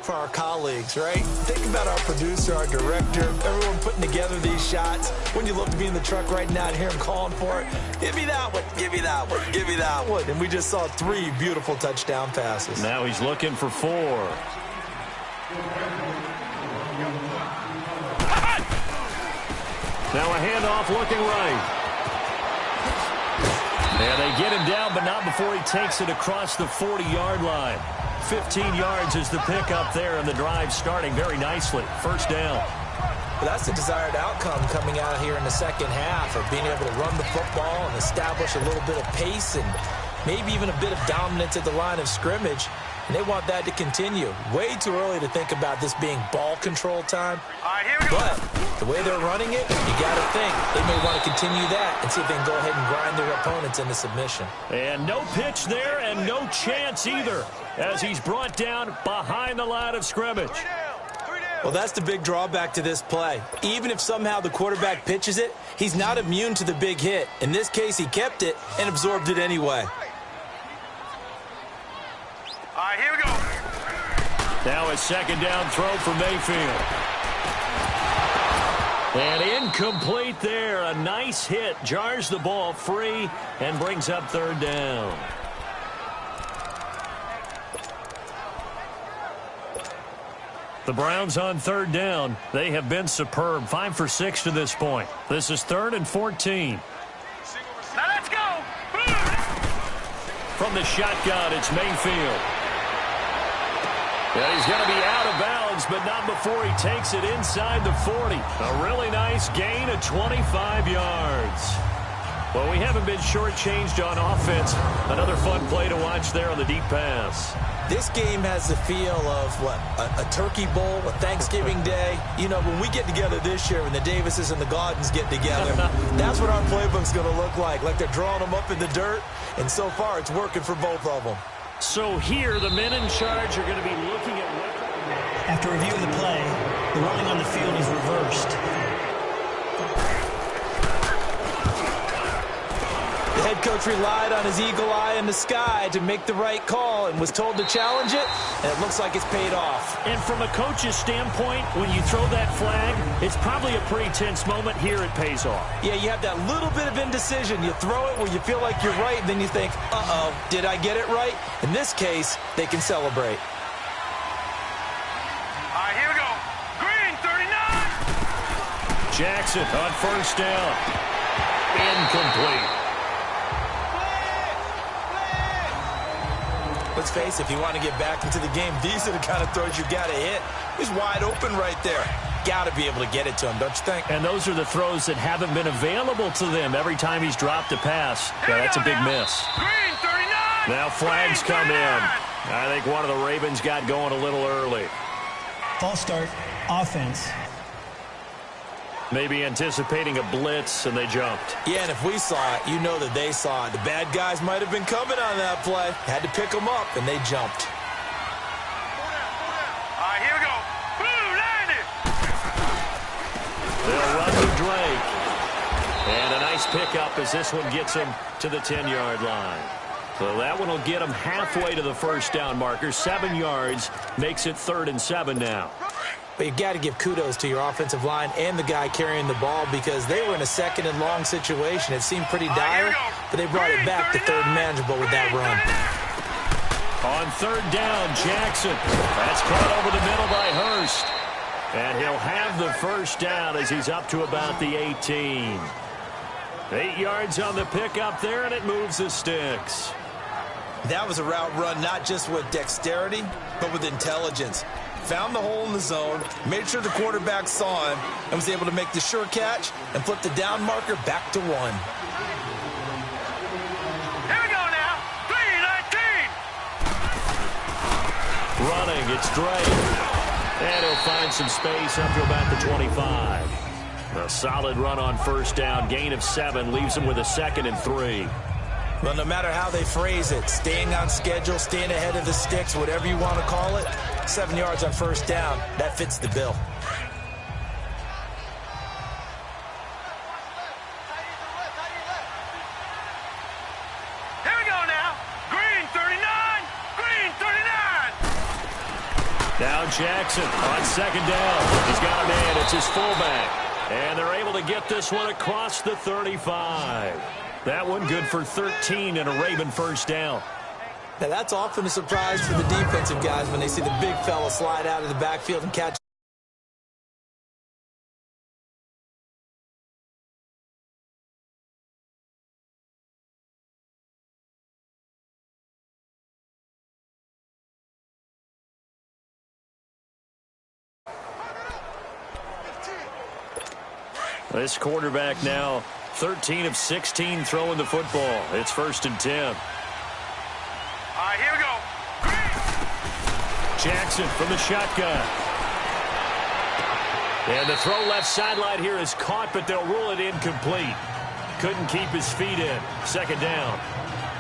for our colleagues, right? Think about our producer, our director, everyone putting together these shots. When you love to be in the truck right now and hear him calling for it, give me that one, give me that one, give me that one. And we just saw 3 beautiful touchdown passes. Now he's looking for 4. Now a handoff looking right. And they get him down, but not before he takes it across the 40-yard line. 15 yards is the pickup there, and the drive starting very nicely. First down. But that's the desired outcome coming out here in the second half of being able to run the football and establish a little bit of pace and maybe even a bit of dominance at the line of scrimmage. and they want that to continue. Way too early to think about this being ball control time. All right, here we go. But the way they're running it, you got to think they may want to continue that and see if they can go ahead and grind their opponents into submission. And no pitch there and no chance either as he's brought down behind the line of scrimmage. Well, that's the big drawback to this play. Even if somehow the quarterback pitches it, he's not immune to the big hit. In this case, he kept it and absorbed it anyway. All right, here we go. Now a second down throw for Mayfield. And incomplete there. A nice hit. Jars the ball free and brings up third down. The Browns on third down. They have been superb. 5 for 6 to this point. This is 3rd and 14. Now let's go. From the shotgun, it's Mayfield. Yeah, he's going to be out of bounds, but not before he takes it inside the 40. A really nice gain of 25 yards. Well, we haven't been shortchanged on offense. Another fun play to watch there on the deep pass. This game has the feel of, what, a turkey bowl, a Thanksgiving day. You know, when we get together this year, when the Davises and the Gaudens get together, that's what our playbook's going to look like they're drawing them up in the dirt, and so far it's working for both of them. So here, the men in charge are going to be looking at what... After reviewing the play, the running on the field is reversed. The head coach relied on his eagle eye in the sky to make the right call and was told to challenge it, and it looks like it's paid off. And from a coach's standpoint, when you throw that flag, it's probably a pretty tense moment. Here it pays off. Yeah, you have that little bit of indecision. You throw it where you feel like you're right, and then you think, uh-oh, did I get it right? In this case, they can celebrate. All right, here we go. Green, 39. Jackson on first down. Incomplete. Let's face it, if you want to get back into the game, these are the kind of throws you got to hit. He's wide open right there. Got to be able to get it to him, don't you think? And those are the throws that haven't been available to them every time he's dropped a pass. Yeah, that's a big miss. Green, 39. Now flags come in. I think one of the Ravens got going a little early. False start, offense. Maybe anticipating a blitz, and they jumped. Yeah, and if we saw it, you know that they saw it. The bad guys might have been coming on that play. Had to pick them up, and they jumped. All right, here we go. Blue, landed. They'll run to Drake. And a nice pickup as this one gets him to the 10-yard line. So that one will get him halfway to the first down marker. 7 yards makes it 3rd and 7 now. But you've got to give kudos to your offensive line and the guy carrying the ball because they were in a 2nd and long situation. It seemed pretty dire, but they brought it back to 3rd and manageable with that run. On 3rd down, Jackson. That's caught over the middle by Hurst. And he'll have the first down as he's up to about the 18. 8 yards on the pickup there, and it moves the sticks. That was a route run not just with dexterity, but with intelligence. Found the hole in the zone, made sure the quarterback saw him, and was able to make the sure catch and flip the down marker back to 1. Here we go now. 3-19. Running, it's Drake. And he'll find some space up to about the 25. A solid run on first down. Gain of 7 leaves him with a 2nd and 3. Well, no matter how they phrase it, staying on schedule, staying ahead of the sticks, whatever you want to call it, 7 yards on first down, that fits the bill. Here we go now. Green, 39. Green, 39. Now Jackson on 2nd down. He's got a man. It's his fullback. And they're able to get this one across the 35. That one good for 13 and a Raven first down. Now, that's often a surprise for the defensive guys when they see the big fella slide out of the backfield and catch. This quarterback now 13 of 16 throwing the football. It's 1st and 10. All right, here we go. Green. Jackson from the shotgun. And the throw left sideline here is caught, but they'll rule it incomplete. Couldn't keep his feet in. Second down.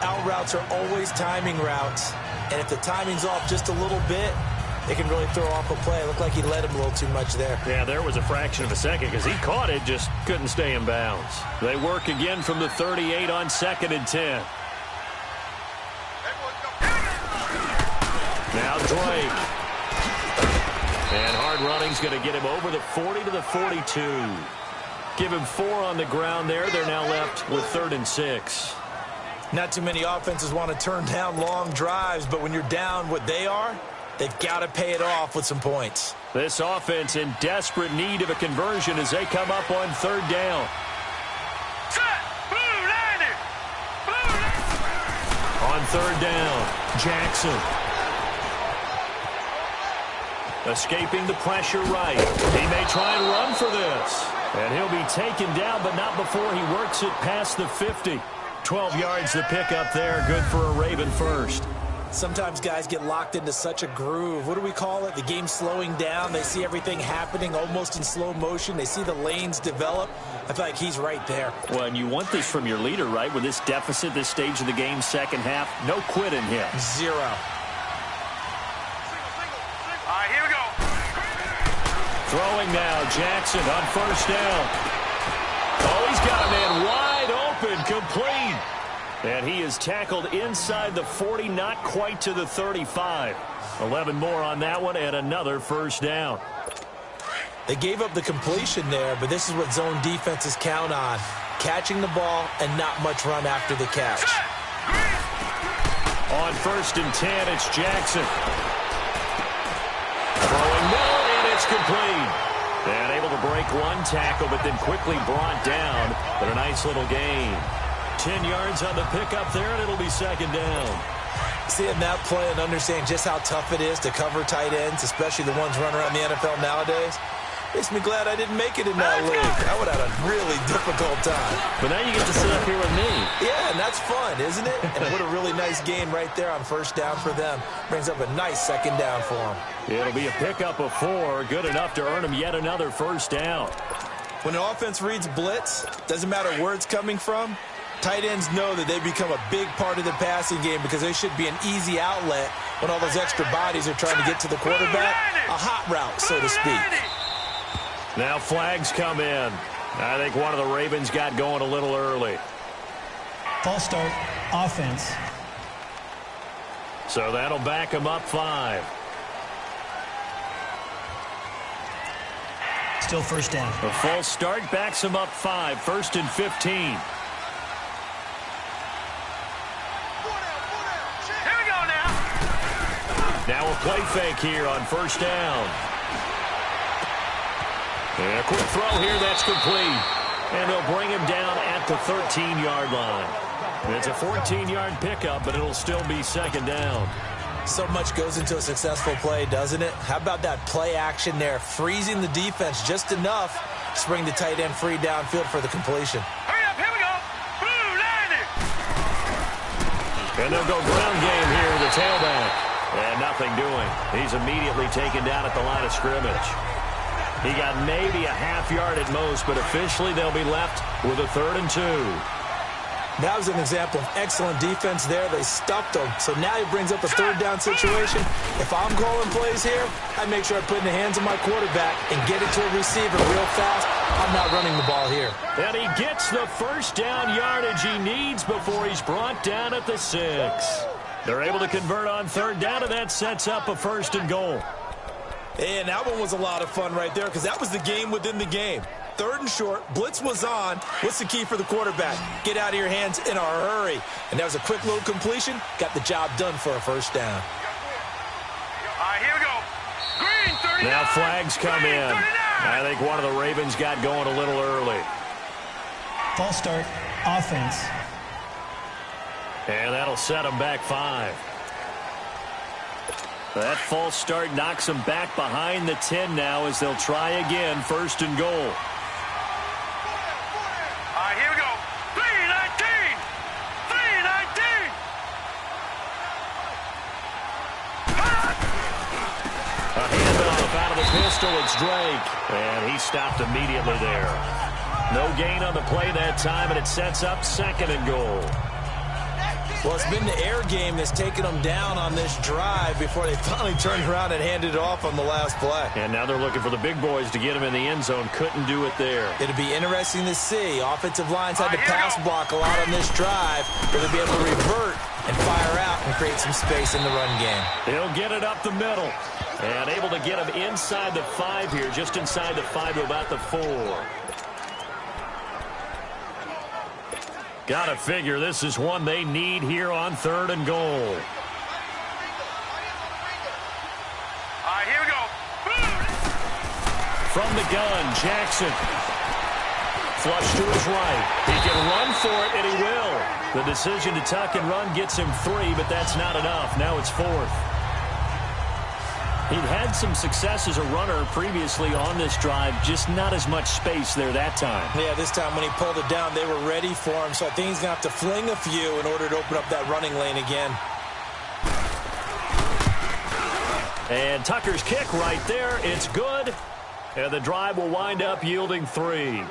Out routes are always timing routes. And if the timing's off just a little bit, it can really throw off a play. It looked like he led him a little too much there. Yeah, there was a fraction of a second because he caught it, just couldn't stay in bounds. They work again from the 38 on 2nd and 10. Now Drake. And hard running's going to get him over the 40 to the 42. Give him 4 on the ground there. They're now left with 3rd and 6. Not too many offenses want to turn down long drives, but when you're down what they are, they've got to pay it off with some points. This offense in desperate need of a conversion as they come up on 3rd down. On 3rd down, Jackson. Escaping the pressure right. He may try and run for this. And he'll be taken down, but not before he works it past the 50. 12 yards the pickup there. Good for a Raven first. Sometimes guys get locked into such a groove. What do we call it? The game slowing down. They see everything happening almost in slow motion. They see the lanes develop. I feel like he's right there. Well, and you want this from your leader, right? With this deficit, this stage of the game, second half, no quit in him. 0. Here we go. Throwing now, Jackson on 1st down. Oh, he's got a man wide open, complete. And he is tackled inside the 40, not quite to the 35. 11 more on that one, and another 1st down. They gave up the completion there, but this is what zone defenses count on. Catching the ball and not much run after the catch. On 1st and 10, it's Jackson. Throwing no, and it's complete. And able to break one tackle, but then quickly brought down. But a nice little gain. 10 yards on the pickup there, and it'll be 2nd down. Seeing that play and understanding just how tough it is to cover tight ends, especially the ones running around the NFL nowadays, makes me glad I didn't make it in that league. I would have had a really difficult time. But now you get to sit up here with me. Yeah, and that's fun, isn't it? And what a really nice gain right there on 1st down for them. Brings up a nice 2nd down for them. It'll be a pickup of 4, good enough to earn him yet another 1st down. When an offense reads blitz, doesn't matter where it's coming from, tight ends know that they become a big part of the passing game because they should be an easy outlet when all those extra bodies are trying to get to the quarterback. A hot route, so to speak. Now flags come in. I think one of the Ravens got going a little early. False start, offense. So that'll back him up 5. Still 1st down. A false start backs him up 5. 1st and 15. Now a play fake here on 1st down. And a quick throw here, that's complete. And they'll bring him down at the 13-yard line. It's a 14-yard pickup, but it'll still be 2nd down. So much goes into a successful play, doesn't it? How about that play action there? Freezing the defense just enough to bring the tight end free downfield for the completion. Hurry up, here we go. Blue 90. And they'll go ground game here, the tailback. And nothing doing. He's immediately taken down at the line of scrimmage. He got maybe a half yard at most, but officially they'll be left with a 3rd and 2. That was an example of excellent defense there. They stuffed him. So now he brings up a 3rd down situation. If I'm calling plays here, I make sure I put it in the hands of my quarterback and get it to a receiver real fast. I'm not running the ball here. And he gets the 1st down yardage he needs before he's brought down at the 6. They're able to convert on 3rd down, and that sets up a 1st and goal. And that one was a lot of fun right there because that was the game within the game. 3rd and short, blitz was on. What's the key for the quarterback? Get out of your hands in a hurry. And that was a quick little completion. Got the job done for a 1st down. Here we go. Green 39. Now flags come Green, in. 39. I think one of the Ravens got going a little early. False start, offense. And that'll set them back 5. That false start knocks them back behind the 10 now as they'll try again, 1st and goal. Here we go. 319. 319. Drake, and he stopped immediately there. No gain on the play that time, and it sets up 2nd and goal. Well, it's been the air game that's taken them down on this drive before they finally turned around and handed it off on the last play. And now they're looking for the big boys to get him in the end zone. Couldn't do it there. It'll be interesting to see. Offensive lines had to pass block a lot on this drive. They'll be able to revert and fire out and create some space in the run game. He'll get it up the middle. And able to get him inside the 5 here, just inside the 5 to about the 4. Gotta figure this is one they need here on 3rd and goal. All right, here we go. From the gun, Jackson. Flush to his right. He can run for it, and he will. The decision to tuck and run gets him 3, but that's not enough. Now it's 4th. He'd had some success as a runner previously on this drive, just not as much space there that time. Yeah, this time when he pulled it down, they were ready for him, so I think he's going to have to fling a few in order to open up that running lane again. And Tucker's kick right there. It's good, and the drive will wind up yielding 3.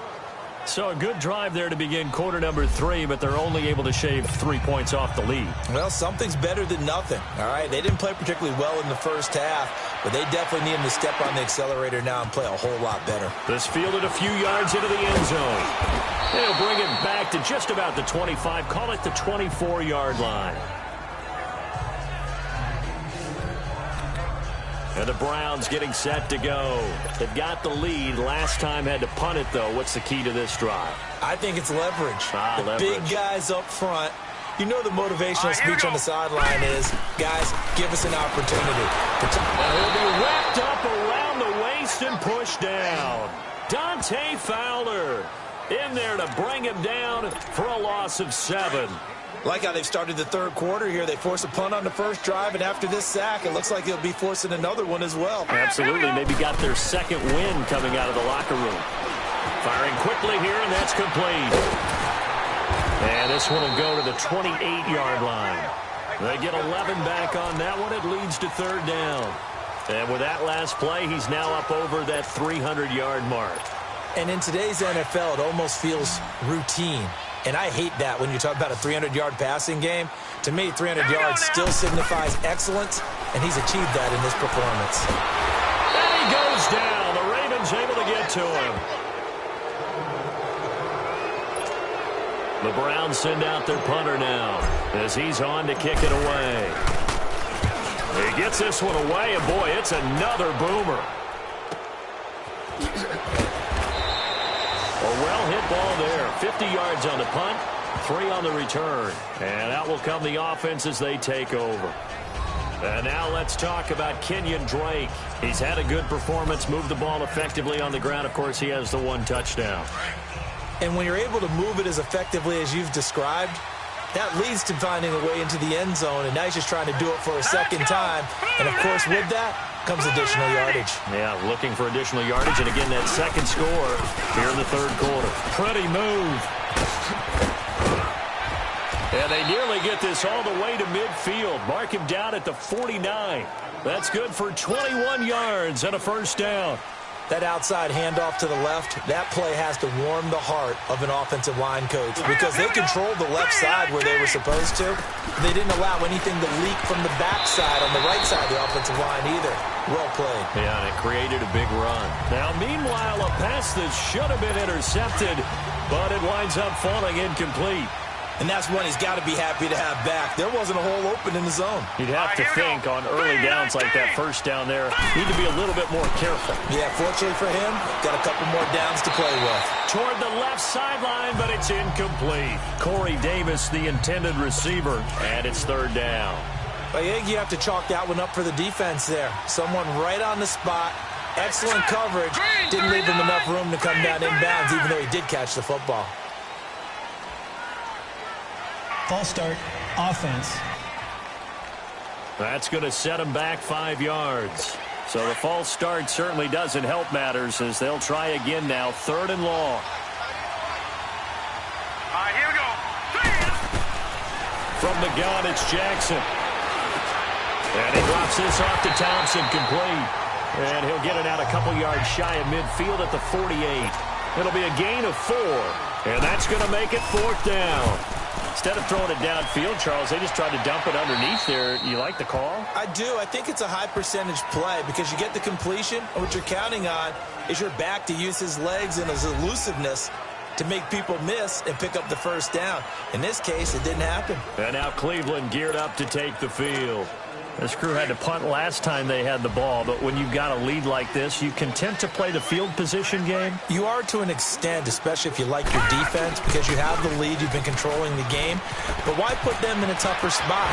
So a good drive there to begin quarter number 3, but they're only able to shave 3 points off the lead. Well, something's better than nothing, all right? They didn't play particularly well in the first half, but they definitely need him to step on the accelerator now and play a whole lot better. This fielded a few yards into the end zone. They'll bring it back to just about the 25, call it the 24-yard line. And the Browns getting set to go. They've got the lead. Last time had to punt it, though. What's the key to this drive? I think it's leverage. The leverage. Big guys up front. You know the motivational speech on the sideline is, guys, give us an opportunity. And he'll be wrapped up around the waist and pushed down. Dante Fowler in there to bring him down for a loss of 7. Like how they've started the third quarter here. They force a punt on the first drive, and after this sack, it looks like they'll be forcing another one as well. Absolutely. Maybe got their second win coming out of the locker room. Firing quickly here, and that's complete. And this one will go to the 28-yard line. They get 11 back on that one. It leads to 3rd down. And with that last play, he's now up over that 300-yard mark. And in today's NFL, it almost feels routine. And I hate that when you talk about a 300-yard passing game. To me, 300 yards still signifies excellence, and he's achieved that in this performance. And he goes down. The Ravens able to get to him. The Browns send out their punter now as he's on to kick it away. He gets this one away, and boy, it's another boomer. A well-hit ball there. 50 yards on the punt, 3 on the return. And out will come the offense as they take over. And now let's talk about Kenyon Drake. He's had a good performance, moved the ball effectively on the ground. Of course, he has the 1 touchdown. And when you're able to move it as effectively as you've described, that leads to finding a way into the end zone, and now he's just trying to do it for a second time. And, of course, with that comes additional yardage. Yeah, looking for additional yardage, and again, that second score here in the 3rd quarter. Pretty move. And they nearly get this all the way to midfield. Mark him down at the 49. That's good for 21 yards and a 1st down. That outside handoff to the left, that play has to warm the heart of an offensive line coach because they controlled the left side where they were supposed to. They didn't allow anything to leak from the backside on the right side of the offensive line either. Well played. Yeah, and it created a big run. Now, meanwhile, a pass that should have been intercepted, but it winds up falling incomplete. And that's one he's got to be happy to have back. There wasn't a hole open in the zone. You'd have to think on early downs like that 1st down there, need to be a little bit more careful. Yeah, fortunately for him, got a couple more downs to play with. Toward the left sideline, but it's incomplete. Corey Davis, the intended receiver, and it's 3rd down. I think you have to chalk that one up for the defense there. Someone right on the spot. Excellent coverage. Didn't leave him enough room to come down inbounds, even though he did catch the football. False start, offense. That's going to set him back 5 yards. So the false start certainly doesn't help matters as they'll try again now. 3rd and long. All right, here we go. From the gun, it's Jackson. And he drops this off to Thompson, complete. And he'll get it out a couple yards shy of midfield at the 48. It'll be a gain of 4. And that's going to make it 4th down. Instead of throwing it downfield, Charles, they just tried to dump it underneath there. You like the call? I do. I think it's a high percentage play because you get the completion, and what you're counting on is your back to use his legs and his elusiveness to make people miss and pick up the first down. In this case, it didn't happen. And now Cleveland geared up to take the field. This crew had to punt last time they had the ball, but when you've got a lead like this, you content to play the field position game? You are to an extent, especially if you like your defense, because you have the lead, you've been controlling the game. But why put them in a tougher spot?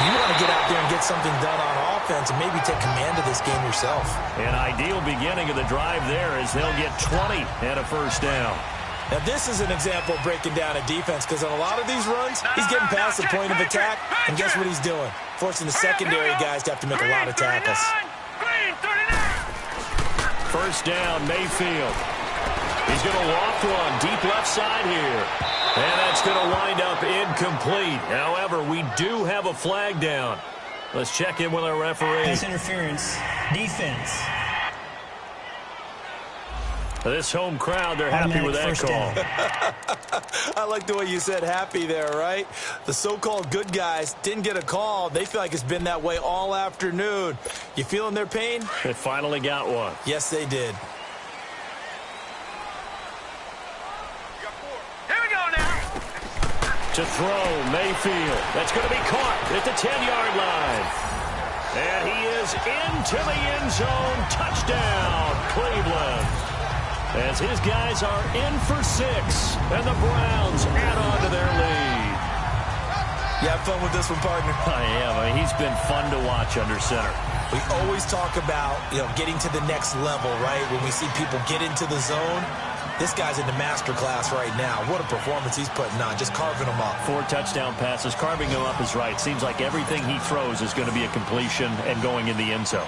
You want to get out there and get something done on offense and maybe take command of this game yourself. An ideal beginning of the drive there as they'll get 20 and a first down. Now, this is an example of breaking down a defense because on a lot of these runs, he's getting past the point of attack, and guess what he's doing? Forcing the secondary guys to have to make a lot of tackles. First down, Mayfield. He's going to loft one deep left side here. And that's going to wind up incomplete. However, we do have a flag down. Let's check in with our referee. Pass interference. Defense. This home crowd, they're happy with that call. I like the way you said happy there, right? The so-called good guys didn't get a call. They feel like it's been that way all afternoon. You feeling their pain? They finally got one. Yes, they did. Here we go now. To throw, Mayfield. That's going to be caught at the 10-yard line. And he is into the end zone. Touchdown, Cleveland. As his guys are in for 6, and the Browns add on to their lead. You have fun with this one, partner? I am. I mean, he's been fun to watch under center. We always talk about, getting to the next level, right? When we see people get into the zone, this guy's in the master class right now. What a performance he's putting on, just carving them up. 4 touchdown passes. Carving them up is right. Seems like everything he throws is going to be a completion and going in the end zone.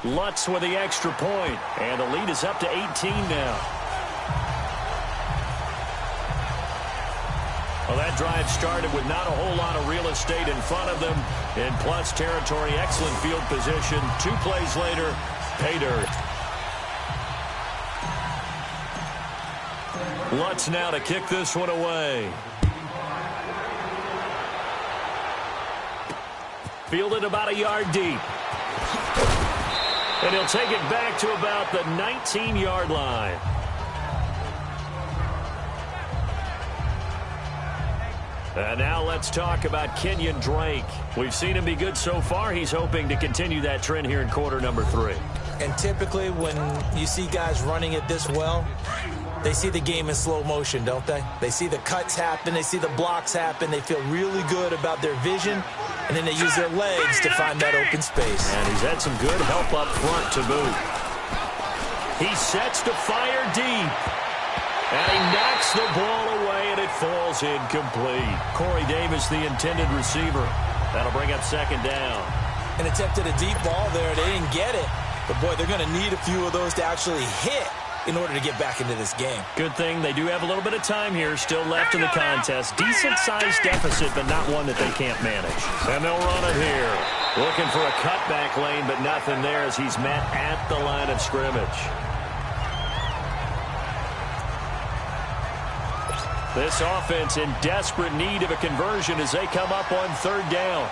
Lutz with the extra point, and the lead is up to 18 now. Well, that drive started with not a whole lot of real estate in front of them. In plus territory, excellent field position. 2 plays later, pay dirt. Lutz now to kick this one away. Fielded about a yard deep. And he'll take it back to about the 19-yard line. And now let's talk about Kenyon Drake. We've seen him be good so far. He's hoping to continue that trend here in quarter number 3. And typically when you see guys running it this well, they see the game in slow motion, don't they? They see the cuts happen. They see the blocks happen. They feel really good about their vision. And then they use their legs to find that open space. And he's had some good help up front to boot. He sets to fire deep. And he knocks the ball away, and it falls incomplete. Corey Davis, the intended receiver. That'll bring up second down. And attempted a deep ball there. They didn't get it. But, boy, they're going to need a few of those to actually hit in order to get back into this game. Good thing they do have a little bit of time here still left in the contest. Decent-sized deficit, but not one that they can't manage. And they'll run it here. Looking for a cutback lane, but nothing there as he's met at the line of scrimmage. This offense in desperate need of a conversion as they come up on third down.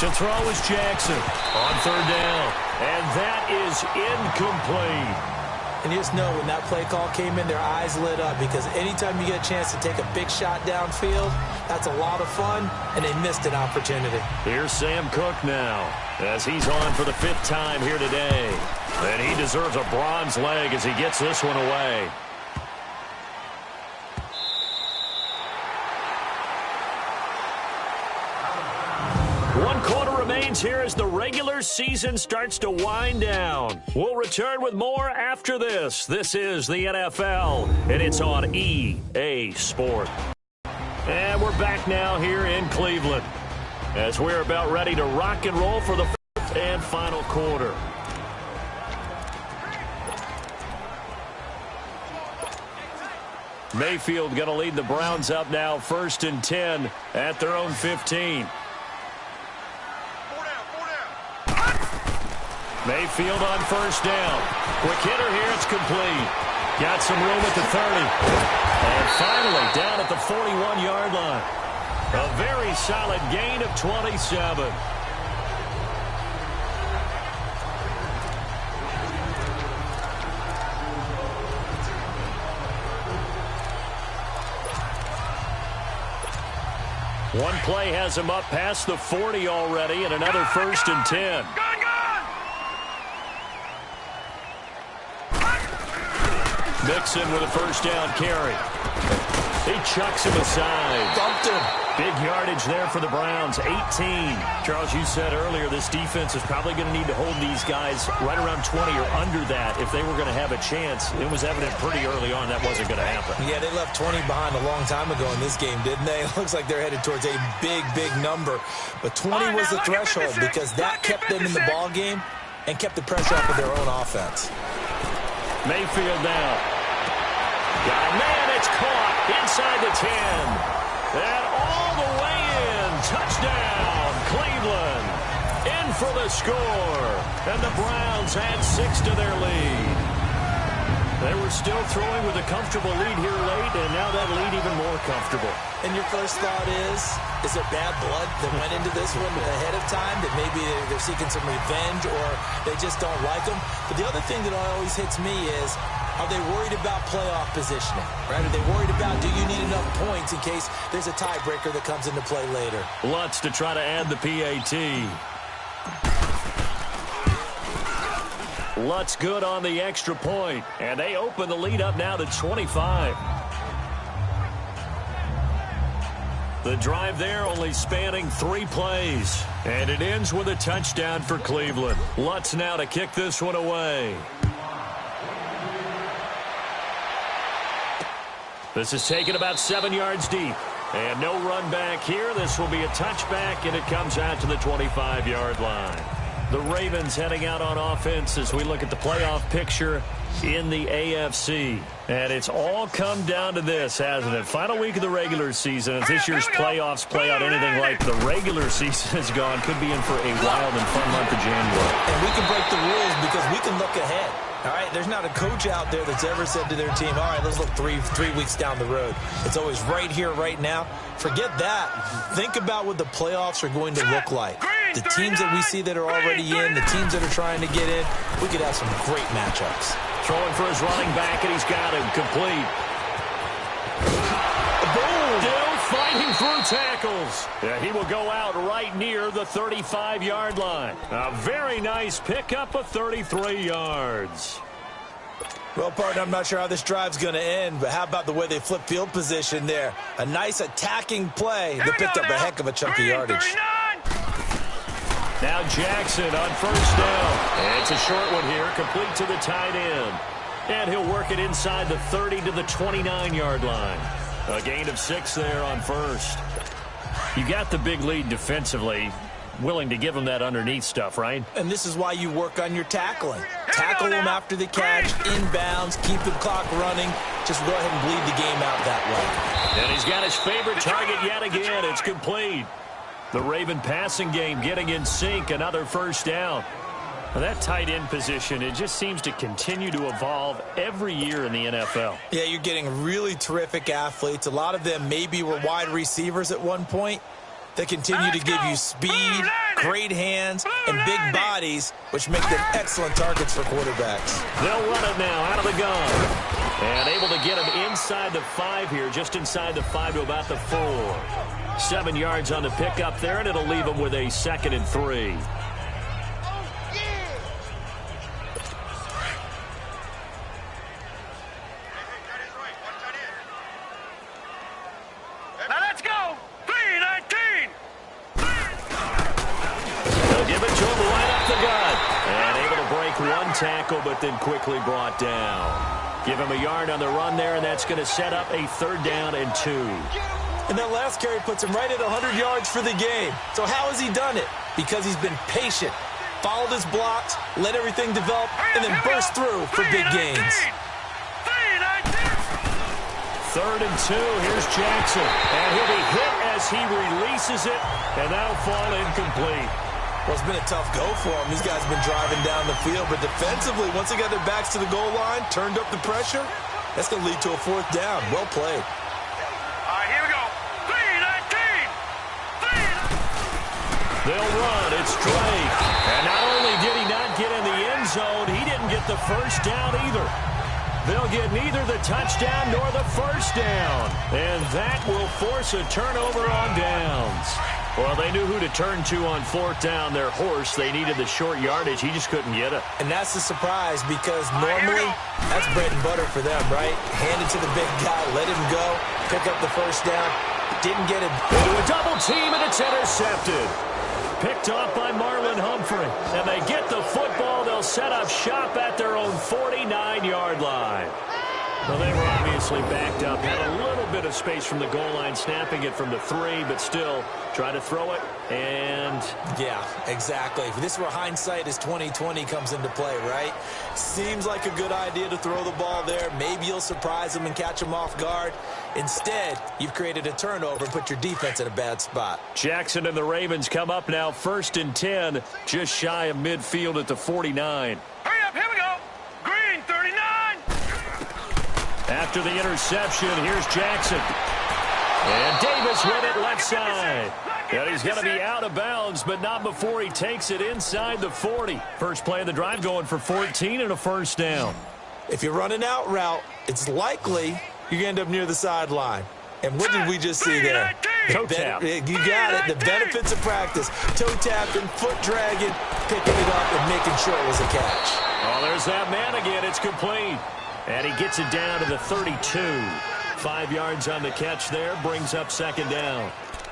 To throw is Jackson on third down. And that is incomplete. And you just know when that play call came in, their eyes lit up because anytime you get a chance to take a big shot downfield, that's a lot of fun, and they missed an opportunity. Here's Sam Cook now as he's on for the 5th time here today. And he deserves a bronze leg as he gets this one away. Here as the regular season starts to wind down. We'll return with more after this. This is the NFL, and it's on EA Sport. And we're back now here in Cleveland as we're about ready to rock and roll for the 4th and final quarter. Mayfield going to lead the Browns up now, 1st and 10 at their own 15. Mayfield on 1st down. Quick hitter here, it's complete. Got some room at the 30. And finally down at the 41-yard line. A very solid gain of 27. One play has him up past the 40 already, and another 1st and 10. Mixon with a 1st down carry. He chucks him aside. Dumped him. Big yardage there for the Browns, 18. Charles, you said earlier this defense is probably going to need to hold these guys right around 20 or under that if they were going to have a chance. It was evident pretty early on that wasn't going to happen. Yeah, they left 20 behind a long time ago in this game, didn't they? It looks like they're headed towards a big, big number. But 20 was the threshold because that kept them in the ball game and kept the pressure off of their own offense. Mayfield now. Got a man, it's caught inside the 10. And all the way in. Touchdown, Cleveland. In for the score. And the Browns add 6 to their lead. They were still throwing with a comfortable lead here late, and now that lead even more comfortable. And your first thought is there bad blood that went into this one ahead of time, that maybe they're seeking some revenge or they just don't like them? But the other thing that always hits me is, are they worried about playoff positioning? Right? Are they worried about, do you need enough points in case there's a tiebreaker that comes into play later? Lutz to try to add the PAT. Lutz good on the extra point, and they open the lead up now to 25. The drive there only spanning 3 plays, and it ends with a touchdown for Cleveland. Lutz now to kick this one away. This is taken about 7 yards deep. And no run back here. This will be a touchback, and it comes out to the 25-yard line. The Ravens heading out on offense as we look at the playoff picture in the AFC. And it's all come down to this, hasn't it? Final week of the regular season. As this year's playoffs play out anything like the regular season has gone, could be in for a wild and fun month of January. And we can break the rules because we can look ahead. All right, there's not a coach out there that's ever said to their team, all right, let's look three weeks down the road. It's always right here, right now. Forget that. Think about what the playoffs are going to look like. The teams that we see that are already in, the teams that are trying to get in, we could have some great matchups. Throwing for his running back, and he's got him complete. Boom! Still fighting through tackles. Yeah, he will go out right near the 35-yard line. A very nice pickup of 33 yards. Well, partner, I'm not sure how this drive's going to end, but how about the way they flip field position there? A nice attacking play that picked up a heck of a chunk of yardage. Now Jackson on 1st down. It's a short one here, complete to the tight end. And he'll work it inside the 30 to the 29-yard line. A gain of 6 there on 1st. You got the big lead defensively. Willing to give them that underneath stuff, right? And this is why you work on your tackling. Tackle them after the catch, inbounds, keep the clock running. Just go ahead and bleed the game out that way. And he's got his favorite target yet again. It's complete. The Raven passing game getting in sync. Another 1st down. Well, that tight end position, it just seems to continue to evolve every year in the NFL. Yeah, you're getting really terrific athletes. A lot of them maybe were wide receivers at one point. They continue to give you speed, great hands, and big bodies, which make them excellent targets for quarterbacks. They'll run it now out of the gun. And able to get him inside the 5 here, just inside the 5 to about the 4. 7 yards on the pickup there, and it'll leave him with a 2nd and 3. One tackle, but then quickly brought down. Give him a yard on the run there, and that's going to set up a 3rd down and 2. And that last carry puts him right at 100 yards for the game. So how has he done it? Because he's been patient, followed his blocks, let everything develop, and then burst through for big gains. 3rd and 2. Here's Jackson. And he'll be hit as he releases it. And that'll fall incomplete. Well, it's been a tough go for him. These guys have been driving down the field. But defensively, once they got their backs to the goal line, turned up the pressure, that's going to lead to a 4th down. Well played. All right, here we go. 3-19. They'll run. It's Drake. And not only did he not get in the end zone, he didn't get the first down either. They'll get neither the touchdown nor the first down. And that will force a turnover on downs. Well, they knew who to turn to on 4th down. Their horse, they needed the short yardage. He just couldn't get it. And that's the surprise because normally that's bread and butter for them, right? Hand it to the big guy, let him go, pick up the first down. Didn't get it. Into a double team, and it's intercepted. Picked off by Marlon Humphrey. And they get the football. They'll set up shop at their own 49-yard line. Well, they were obviously backed up. Had a little bit of space from the goal line, snapping it from the 3, but still try to throw it. And yeah, exactly. If this were hindsight as 2020 comes into play, right? Seems like a good idea to throw the ball there. Maybe you'll surprise them and catch them off guard. Instead, you've created a turnover and put your defense in a bad spot. Jackson and the Ravens come up now 1st and 10, just shy of midfield at the 49. Hurry up, here we go. Green, 39. After the interception, here's Jackson. And Davis with it left side. And he's going to be out of bounds, but not before he takes it inside the 40. First play of the drive going for 14 and a first down. If you run an out route, it's likely you're going to end up near the sideline. And what did we just see there? Toe tap. You got it. The benefits of practice. Toe tapping, foot dragging, picking it up, and making sure it was a catch. Oh, there's that man again. It's complete. And he gets it down to the 32. 5 yards on the catch there. Brings up 2nd down.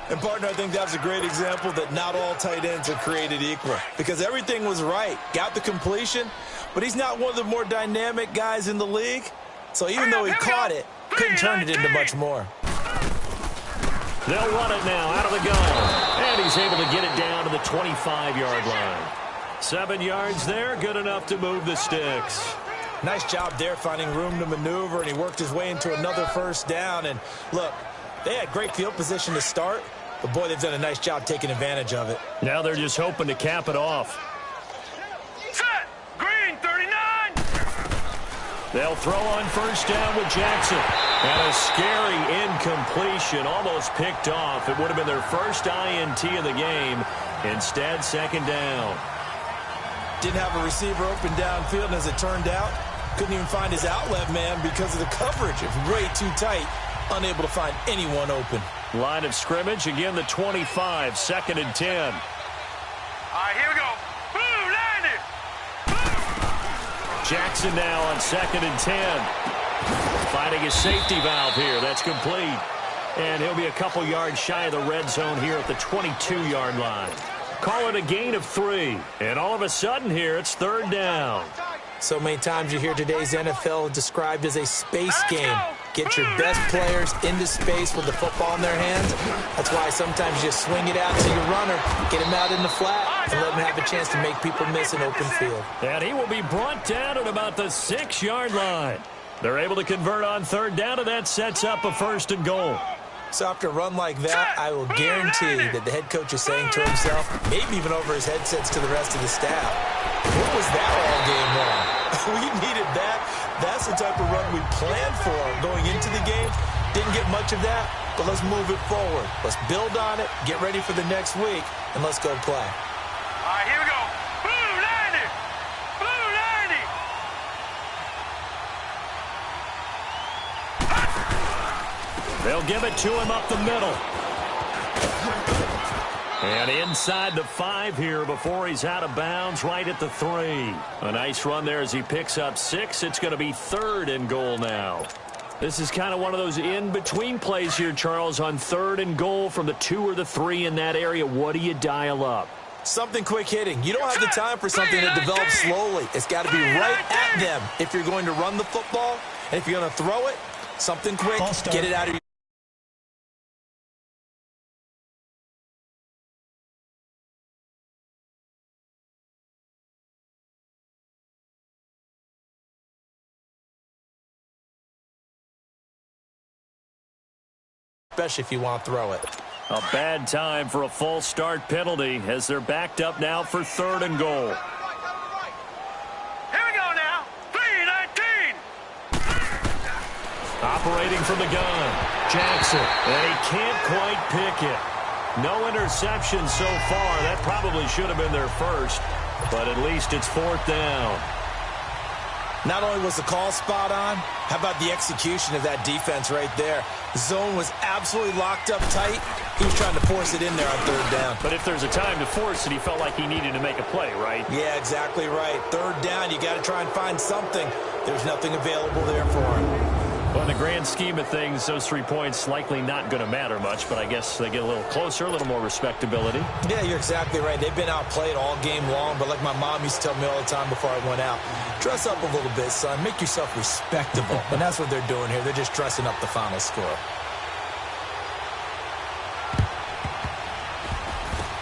And, partner, I think that was a great example that not all tight ends are created equal. Because everything was right. Got the completion, but he's not one of the more dynamic guys in the league. So even though he caught it, couldn't turn it into much more. They'll run it now out of the gun. And he's able to get it down to the 25-yard line. 7 yards there, good enough to move the sticks. Nice job there finding room to maneuver, and he worked his way into another first down. And, look, they had great field position to start, but, boy, they've done a nice job taking advantage of it. Now they're just hoping to cap it off. Set. Green, 39. They'll throw on first down with Jackson. And a scary incompletion, almost picked off. It would have been their first INT of the game. Instead, 2nd down. Didn't have a receiver open downfield, and as it turned out, couldn't even find his outlet man because of the coverage. It's way too tight, unable to find anyone open. Line of scrimmage, again the 25, 2nd and 10. All right, here we go. Blue, 90. Jackson now on 2nd and 10. Finding his safety valve here. That's complete. And he'll be a couple yards shy of the red zone here at the 22-yard line. Call it a gain of 3. And all of a sudden here, it's 3rd down. So many times you hear today's NFL described as a space game. Get your best players into space with the football in their hands. That's why sometimes you just swing it out to your runner, get him out in the flat, and let him have a chance to make people miss an open field. And he will be brought down at about the 6-yard line. They're able to convert on 3rd down, and that sets up a 1st and goal. So after a run like that, I will guarantee that the head coach is saying to himself, maybe even over his headsets to the rest of the staff, what was that all game long? We needed that. That's the type of run we planned for going into the game. Didn't get much of that, but let's move it forward. Let's build on it, get ready for the next week, and let's go play. All right, here we go. Blue, 90. Blue, 90. They'll give it to him up the middle. And inside the 5 here before he's out of bounds, right at the 3. A nice run there as he picks up 6. It's going to be 3rd and goal now. This is kind of one of those in-between plays here, Charles, on 3rd and goal from the 2 or the 3 in that area. What do you dial up? Something quick hitting. You don't have the time for something that develops slowly. It's got to be right at them if you're going to run the football. And if you're going to throw it, something quick, get it out of your especially if you want to throw it. A bad time for a false start penalty as they're backed up now for 3rd and goal. Here we go now. 3-19. Operating from the gun. Jackson. And he can't quite pick it. No interception so far. That probably should have been their first, but at least it's 4th down. Not only was the call spot on, how about the execution of that defense right there? The zone was absolutely locked up tight. He was trying to force it in there on 3rd down. But if there's a time to force it, he felt like he needed to make a play, right? Yeah, exactly right. 3rd down, you got to try and find something. There's nothing available there for him. Well, in the grand scheme of things, those 3 points likely not going to matter much, but I guess they get a little closer, a little more respectability. Yeah, you're exactly right. They've been outplayed all game long, but like my mom used to tell me all the time before I went out, dress up a little bit, son. Make yourself respectable. And that's what they're doing here. They're just dressing up the final score.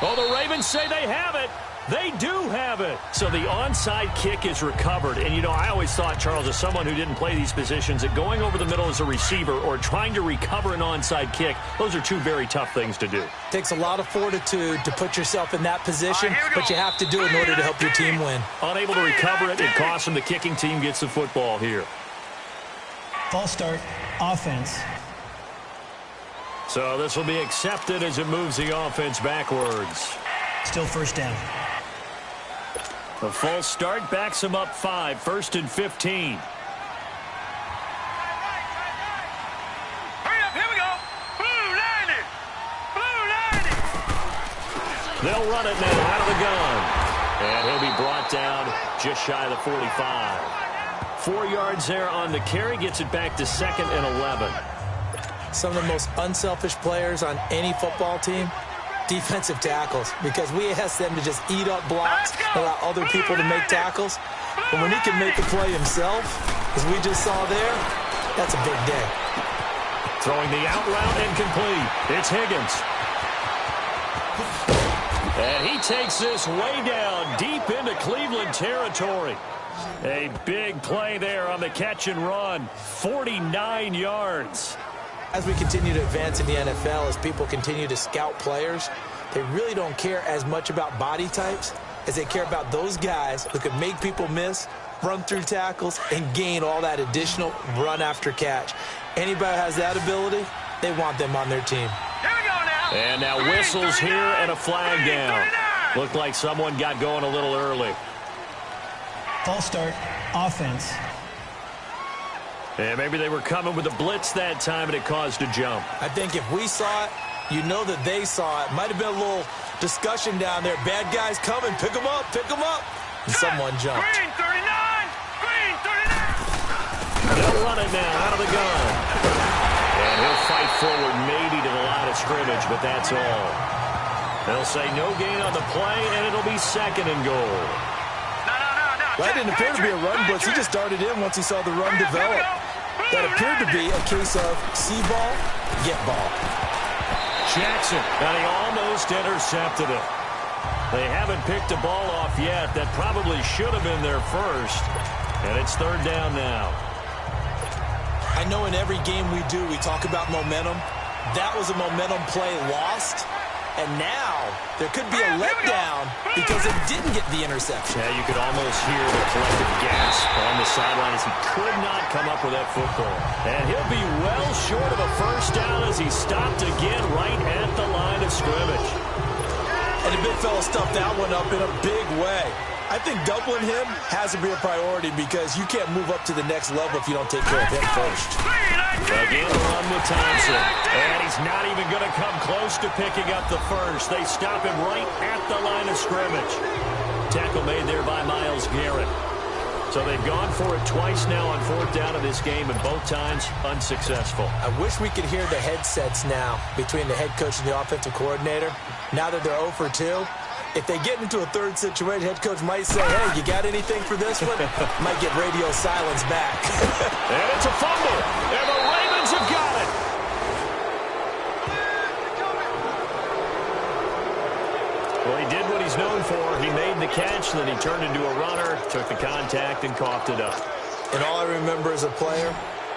Oh, the Ravens say they have it. They do have it. So the onside kick is recovered. And, you know, I always thought, Charles, as someone who didn't play these positions, that going over the middle as a receiver or trying to recover an onside kick, those are 2 very tough things to do. Takes a lot of fortitude to put yourself in that position, but you have to do it in order to help your team win. Unable to recover it, it costs them. The kicking team gets the football here. False start, offense. So this will be accepted as it moves the offense backwards. Still 1st down. The false start backs him up 5, 1st and 15. Hurry up, here we go. Blue 90. Blue 90. They'll run it now out of the gun. And he'll be brought down just shy of the 45. 4 yards there on the carry, gets it back to 2nd and 11. Some of the most unselfish players on any football team, defensive tackles, because we ask them to just eat up blocks, allow other people to make tackles. But when he can make a play himself, as we just saw there, that's a big day. Throwing the out route incomplete. It's Higgins. And he takes this way down deep into Cleveland territory. A big play there on the catch and run. 49 yards. As we continue to advance in the NFL, as people continue to scout players, they really don't care as much about body types as they care about those guys who can make people miss, run through tackles, and gain all that additional run after catch. Anybody who has that ability, they want them on their team. Here we go now. And now whistles here and a flag down. Looked like someone got going a little early. False start, offense. And maybe they were coming with a blitz that time and it caused a jump. I think if we saw it, you know that they saw it. Might have been a little discussion down there. Bad guys coming. Pick them up. Pick them up. And someone jumped. Green 39. Green 39. They'll run it now out of the gun. And he'll fight forward maybe to the line of scrimmage, but that's all. They'll say no gain on the play, and it'll be 2nd and goal. That didn't appear to be a run blitz. He just darted in once he saw the run develop. That appeared to be a case of see ball, get ball. Jackson, and he almost intercepted it. They haven't picked a ball off yet. That probably should have been their first. And it's 3rd down now. I know in every game we do, we talk about momentum. That was a momentum play lost. And now there could be a letdown because it didn't get the interception. Yeah, you could almost hear the collective gasp on the sideline as he could not come up with that football. And he'll be well short of a first down as he stopped again right at the line of scrimmage. And the big fella stuffed that one up in a big way. I think doubling him has to be a priority because you can't move up to the next level if you don't take care of him first. Again, run with Thompson. And he's not even going to come close to picking up the first. They stop him right at the line of scrimmage. Tackle made there by Myles Garrett. So they've gone for it twice now on 4th down of this game, and both times unsuccessful. I wish we could hear the headsets now between the head coach and the offensive coordinator. Now that they're 0 for 2, if they get into a third situation, head coach might say, hey, you got anything for this one? Might get radio silence back. And it's a fumble, and the Ravens have got it. Well, he did what he's known for. He made the catch, then he turned into a runner, took the contact, and coughed it up. And all I remember as a player,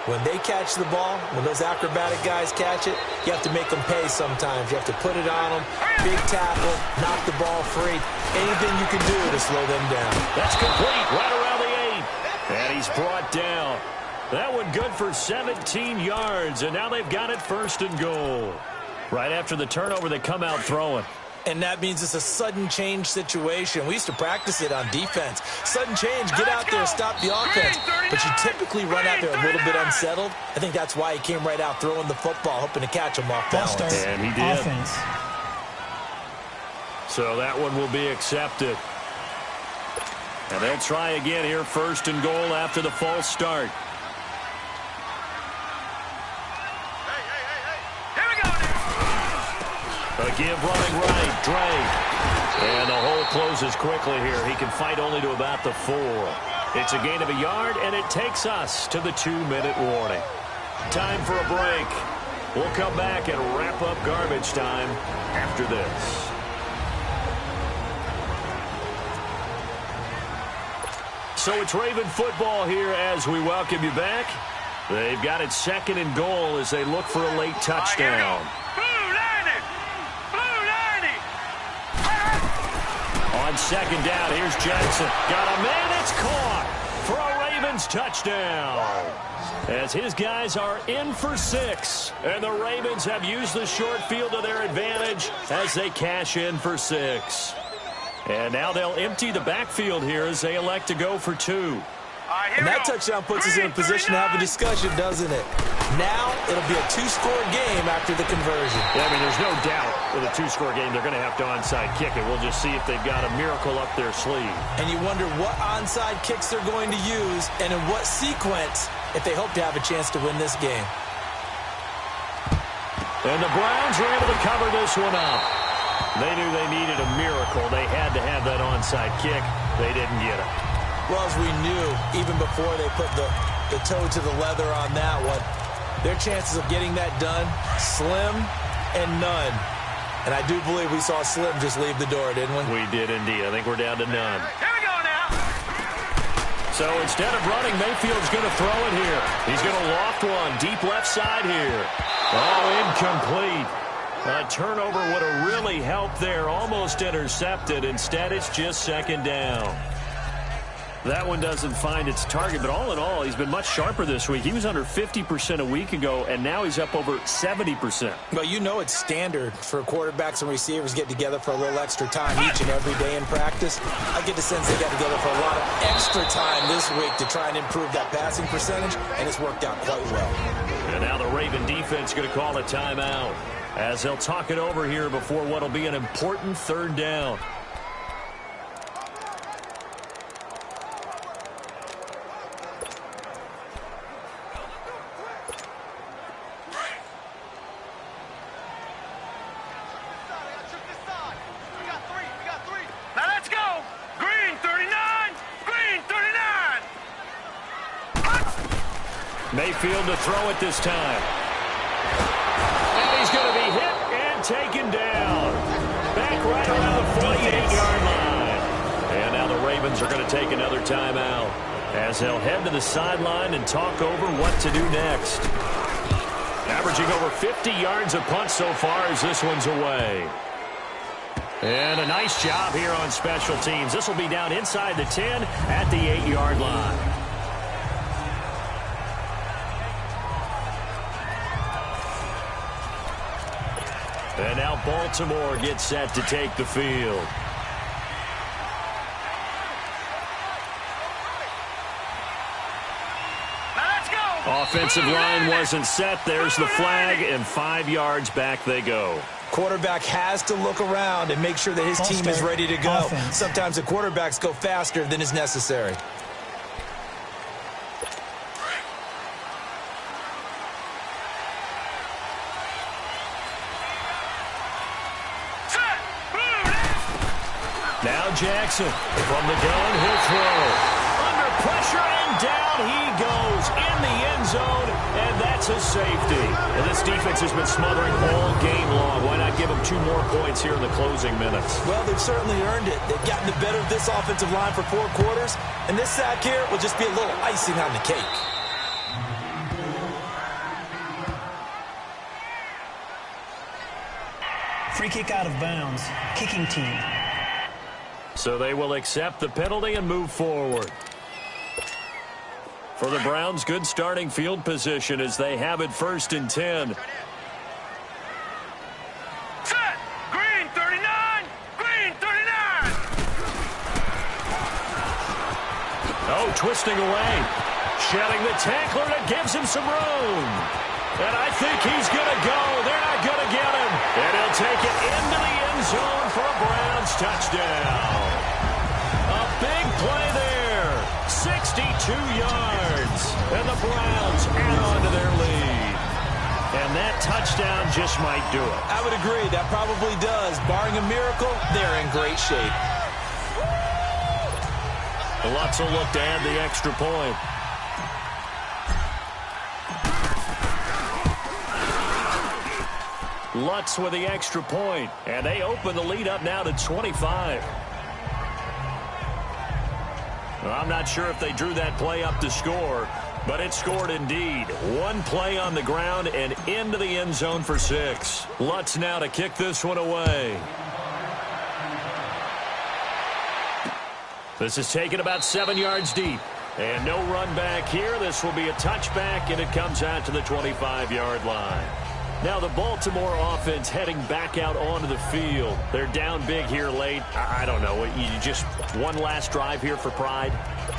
When they catch the ball, when those acrobatic guys catch it, you have to make them pay sometimes. You have to put it on them, big tackle, knock the ball free. Anything you can do to slow them down. That's complete right around the 8. And he's brought down. That one good for 17 yards, and now they've got it 1st and goal. Right after the turnover, they come out throwing. And that means it's a sudden change situation. We used to practice it on defense. Sudden change, get out there, stop the offense. But you typically run out there a little bit unsettled. I think that's why he came right out throwing the football, hoping to catch him off balance. And he did. Offense. So that one will be accepted. And they'll try again here, 1st and goal after the false start. A give running right, Drake. And the hole closes quickly here. He can fight only to about the 4. It's a gain of a yard, and it takes us to the 2-minute warning. Time for a break. We'll come back and wrap up garbage time after this. So it's Raven football here as we welcome you back. They've got it 2nd and goal as they look for a late touchdown. On 2nd down, here's Jackson. Got a man, it's caught for a Ravens touchdown. As his guys are in for 6. And the Ravens have used the short field to their advantage as they cash in for 6. And now they'll empty the backfield here as they elect to go for 2. And that touchdown puts us in a position to have a discussion, doesn't it? Now it'll be a 2-score game after the conversion. Yeah, I mean, there's no doubt with a 2-score game they're going to have to onside kick it. We'll just see if they've got a miracle up their sleeve. And you wonder what onside kicks they're going to use and in what sequence if they hope to have a chance to win this game. And the Browns were able to cover this one up. They knew they needed a miracle. They had to have that onside kick. They didn't get it. Well, as we knew, even before they put the toe to the leather on that one, their chances of getting that done, slim and none. And I do believe we saw Slim just leave the door, didn't we? We did indeed. I think we're down to none. Here we go now. So instead of running, Mayfield's going to throw it here. He's going to loft one deep left side here. Oh, incomplete. A turnover would have really helped there. Almost intercepted. Instead, it's just 2nd down. That one doesn't find its target, but all in all, he's been much sharper this week. He was under 50% a week ago, and now he's up over 70%. Well, you know it's standard for quarterbacks and receivers get together for a little extra time each and every day in practice. I get the sense they got together for a lot of extra time this week to try and improve that passing percentage, and it's worked out quite well. And now the Raven defense going to call a timeout as they'll talk it over here before what will be an important 3rd down. Mayfield to throw it this time. And he's going to be hit and taken down. Back right around the 48-yard line. And now the Ravens are going to take another timeout as they'll head to the sideline and talk over what to do next. Averaging over 50 yards a punt so far as this one's away. And a nice job here on special teams. This will be down inside the 10 at the 8-yard line. And now Baltimore gets set to take the field. Let's go. Offensive line wasn't set. There's the flag, and 5 yards back they go. Quarterback has to look around and make sure that his team is ready to go. Offense. Sometimes the quarterbacks go faster than is necessary. Now Jackson from the gun, he'll throw. Under pressure and down he goes in the end zone, and that's a safety. And this defense has been smothering all game long. Why not give them 2 more points here in the closing minutes? Well, they've certainly earned it. They've gotten the better of this offensive line for 4 quarters, and this sack here will just be a little icing on the cake. Free kick out of bounds. Kicking team. So they will accept the penalty and move forward. For the Browns, good starting field position as they have it 1st and 10. Set! Green 39! Green 39! Oh, twisting away. Shedding the tackler that gives him some room. And I think he's going to go. They're not going to get him. And he'll take it into the end zone for a Browns touchdown. A big play there. 62 yards. And the Browns add on to their lead. And that touchdown just might do it. I would agree. That probably does. Barring a miracle, they're in great shape. Lutz will look to add the extra point. Lutz with the extra point, and they open the lead up now to 25. Well, I'm not sure if they drew that play up to score, but it scored indeed. One play on the ground and into the end zone for 6. Lutz now to kick this one away. This is taken about 7 yards deep. And no run back here. This will be a touchback, and it comes out to the 25-yard line. Now the Baltimore offense heading back out onto the field. They're down big here late. I don't know. You just one last drive here for pride?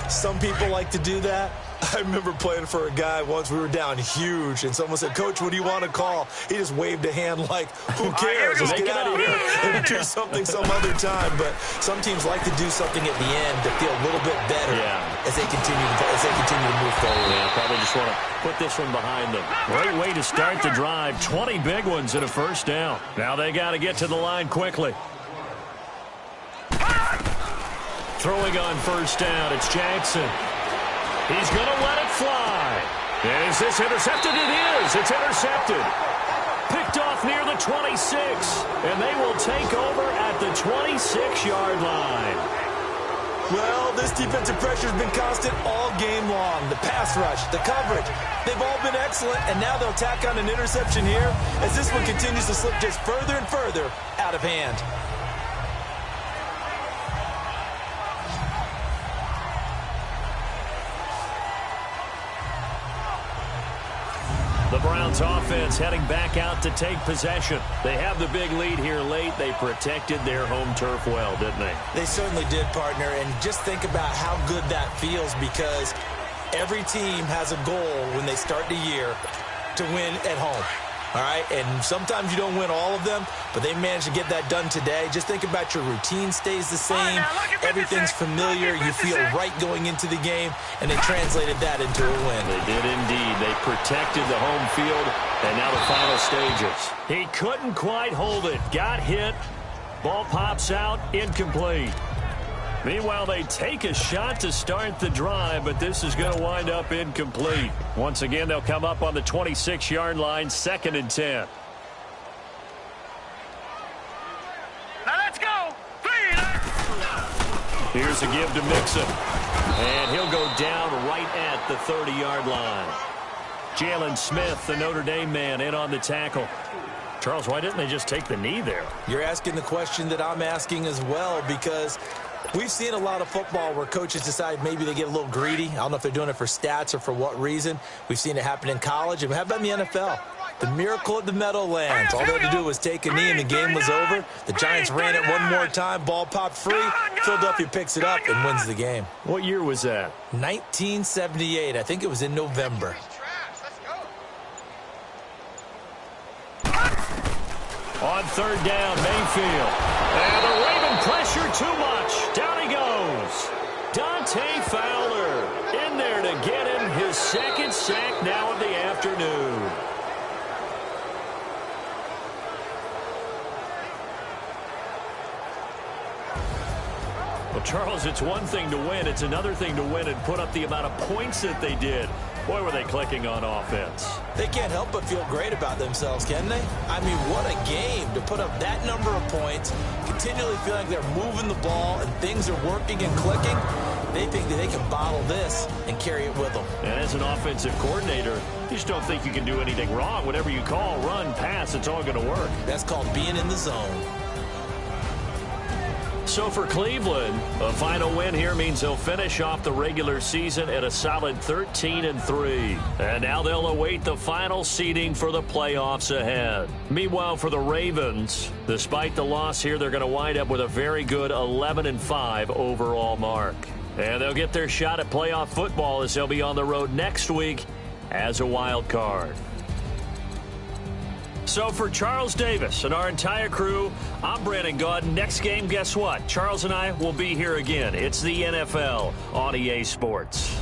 Some people like to do that. I remember playing for a guy once. We were down huge, and someone said, "Coach, what do you want to call?" He just waved a hand like, "Who cares? Let's get out of here and do something some other time." But some teams like to do something at the end to feel a little bit better as they continue to move forward. Yeah, probably just want to put this one behind them. Great way to start the drive. 20 big ones and a first down. Now they got to get to the line quickly. Throwing on first down, it's Jackson. He's going to let it fly. Is this intercepted? It is. It's intercepted. Picked off near the 26. And they will take over at the 26-yard line. Well, this defensive pressure has been constant all game long. The pass rush, the coverage, they've all been excellent. And now they'll tack on an interception here as this one continues to slip just further and further out of hand. The Browns offense heading back out to take possession. They have the big lead here late. They protected their home turf well, didn't they? They certainly did, partner. And just think about how good that feels, because every team has a goal when they start the year to win at home. All right, and sometimes you don't win all of them, but they managed to get that done today. Just think about your routine stays the same. Everything's familiar. You feel right going into the game, and they translated that into a win. They did indeed. They protected the home field, and now the final stages. He couldn't quite hold it. Got hit. Ball pops out. Incomplete. Meanwhile, they take a shot to start the drive, but this is going to wind up incomplete. Once again, they'll come up on the 26-yard line, 2nd and 10. Now let's go. Here's a give to Mixon. And he'll go down right at the 30-yard line. Jalen Smith, the Notre Dame man, in on the tackle. Charles, why didn't they just take the knee there? You're asking the question that I'm asking as well, because we've seen a lot of football where coaches decide maybe they get a little greedy. I don't know if they're doing it for stats or for what reason. We've seen it happen in college. And how about in the NFL? The miracle of the Meadowlands. All they had to do was take a knee and the game was over. The Giants ran it one more time. Ball popped free. Philadelphia picks it up and wins the game. What year was that? 1978. I think it was in November. On 3rd down, Mayfield. And the Raven pressure too much. Down he goes. Dante Fowler in there to get him his 2nd sack now of the afternoon. Well, Charles, it's one thing to win. It's another thing to win and put up the amount of points that they did. Boy, were they clicking on offense. They can't help but feel great about themselves, can they? I mean, what a game to put up that number of points, continually feeling like they're moving the ball and things are working and clicking. They think that they can bottle this and carry it with them. And as an offensive coordinator, you just don't think you can do anything wrong. Whatever you call, run, pass, it's all going to work. That's called being in the zone. So for Cleveland, a final win here means they'll finish off the regular season at a solid 13-3. And now they'll await the final seeding for the playoffs ahead. Meanwhile, for the Ravens, despite the loss here, they're going to wind up with a very good 11-5 overall mark. And they'll get their shot at playoff football as they'll be on the road next week as a wild card. So for Charles Davis and our entire crew, I'm Brandon Gaudin. Next game, guess what? Charles and I will be here again. It's the NFL on EA Sports.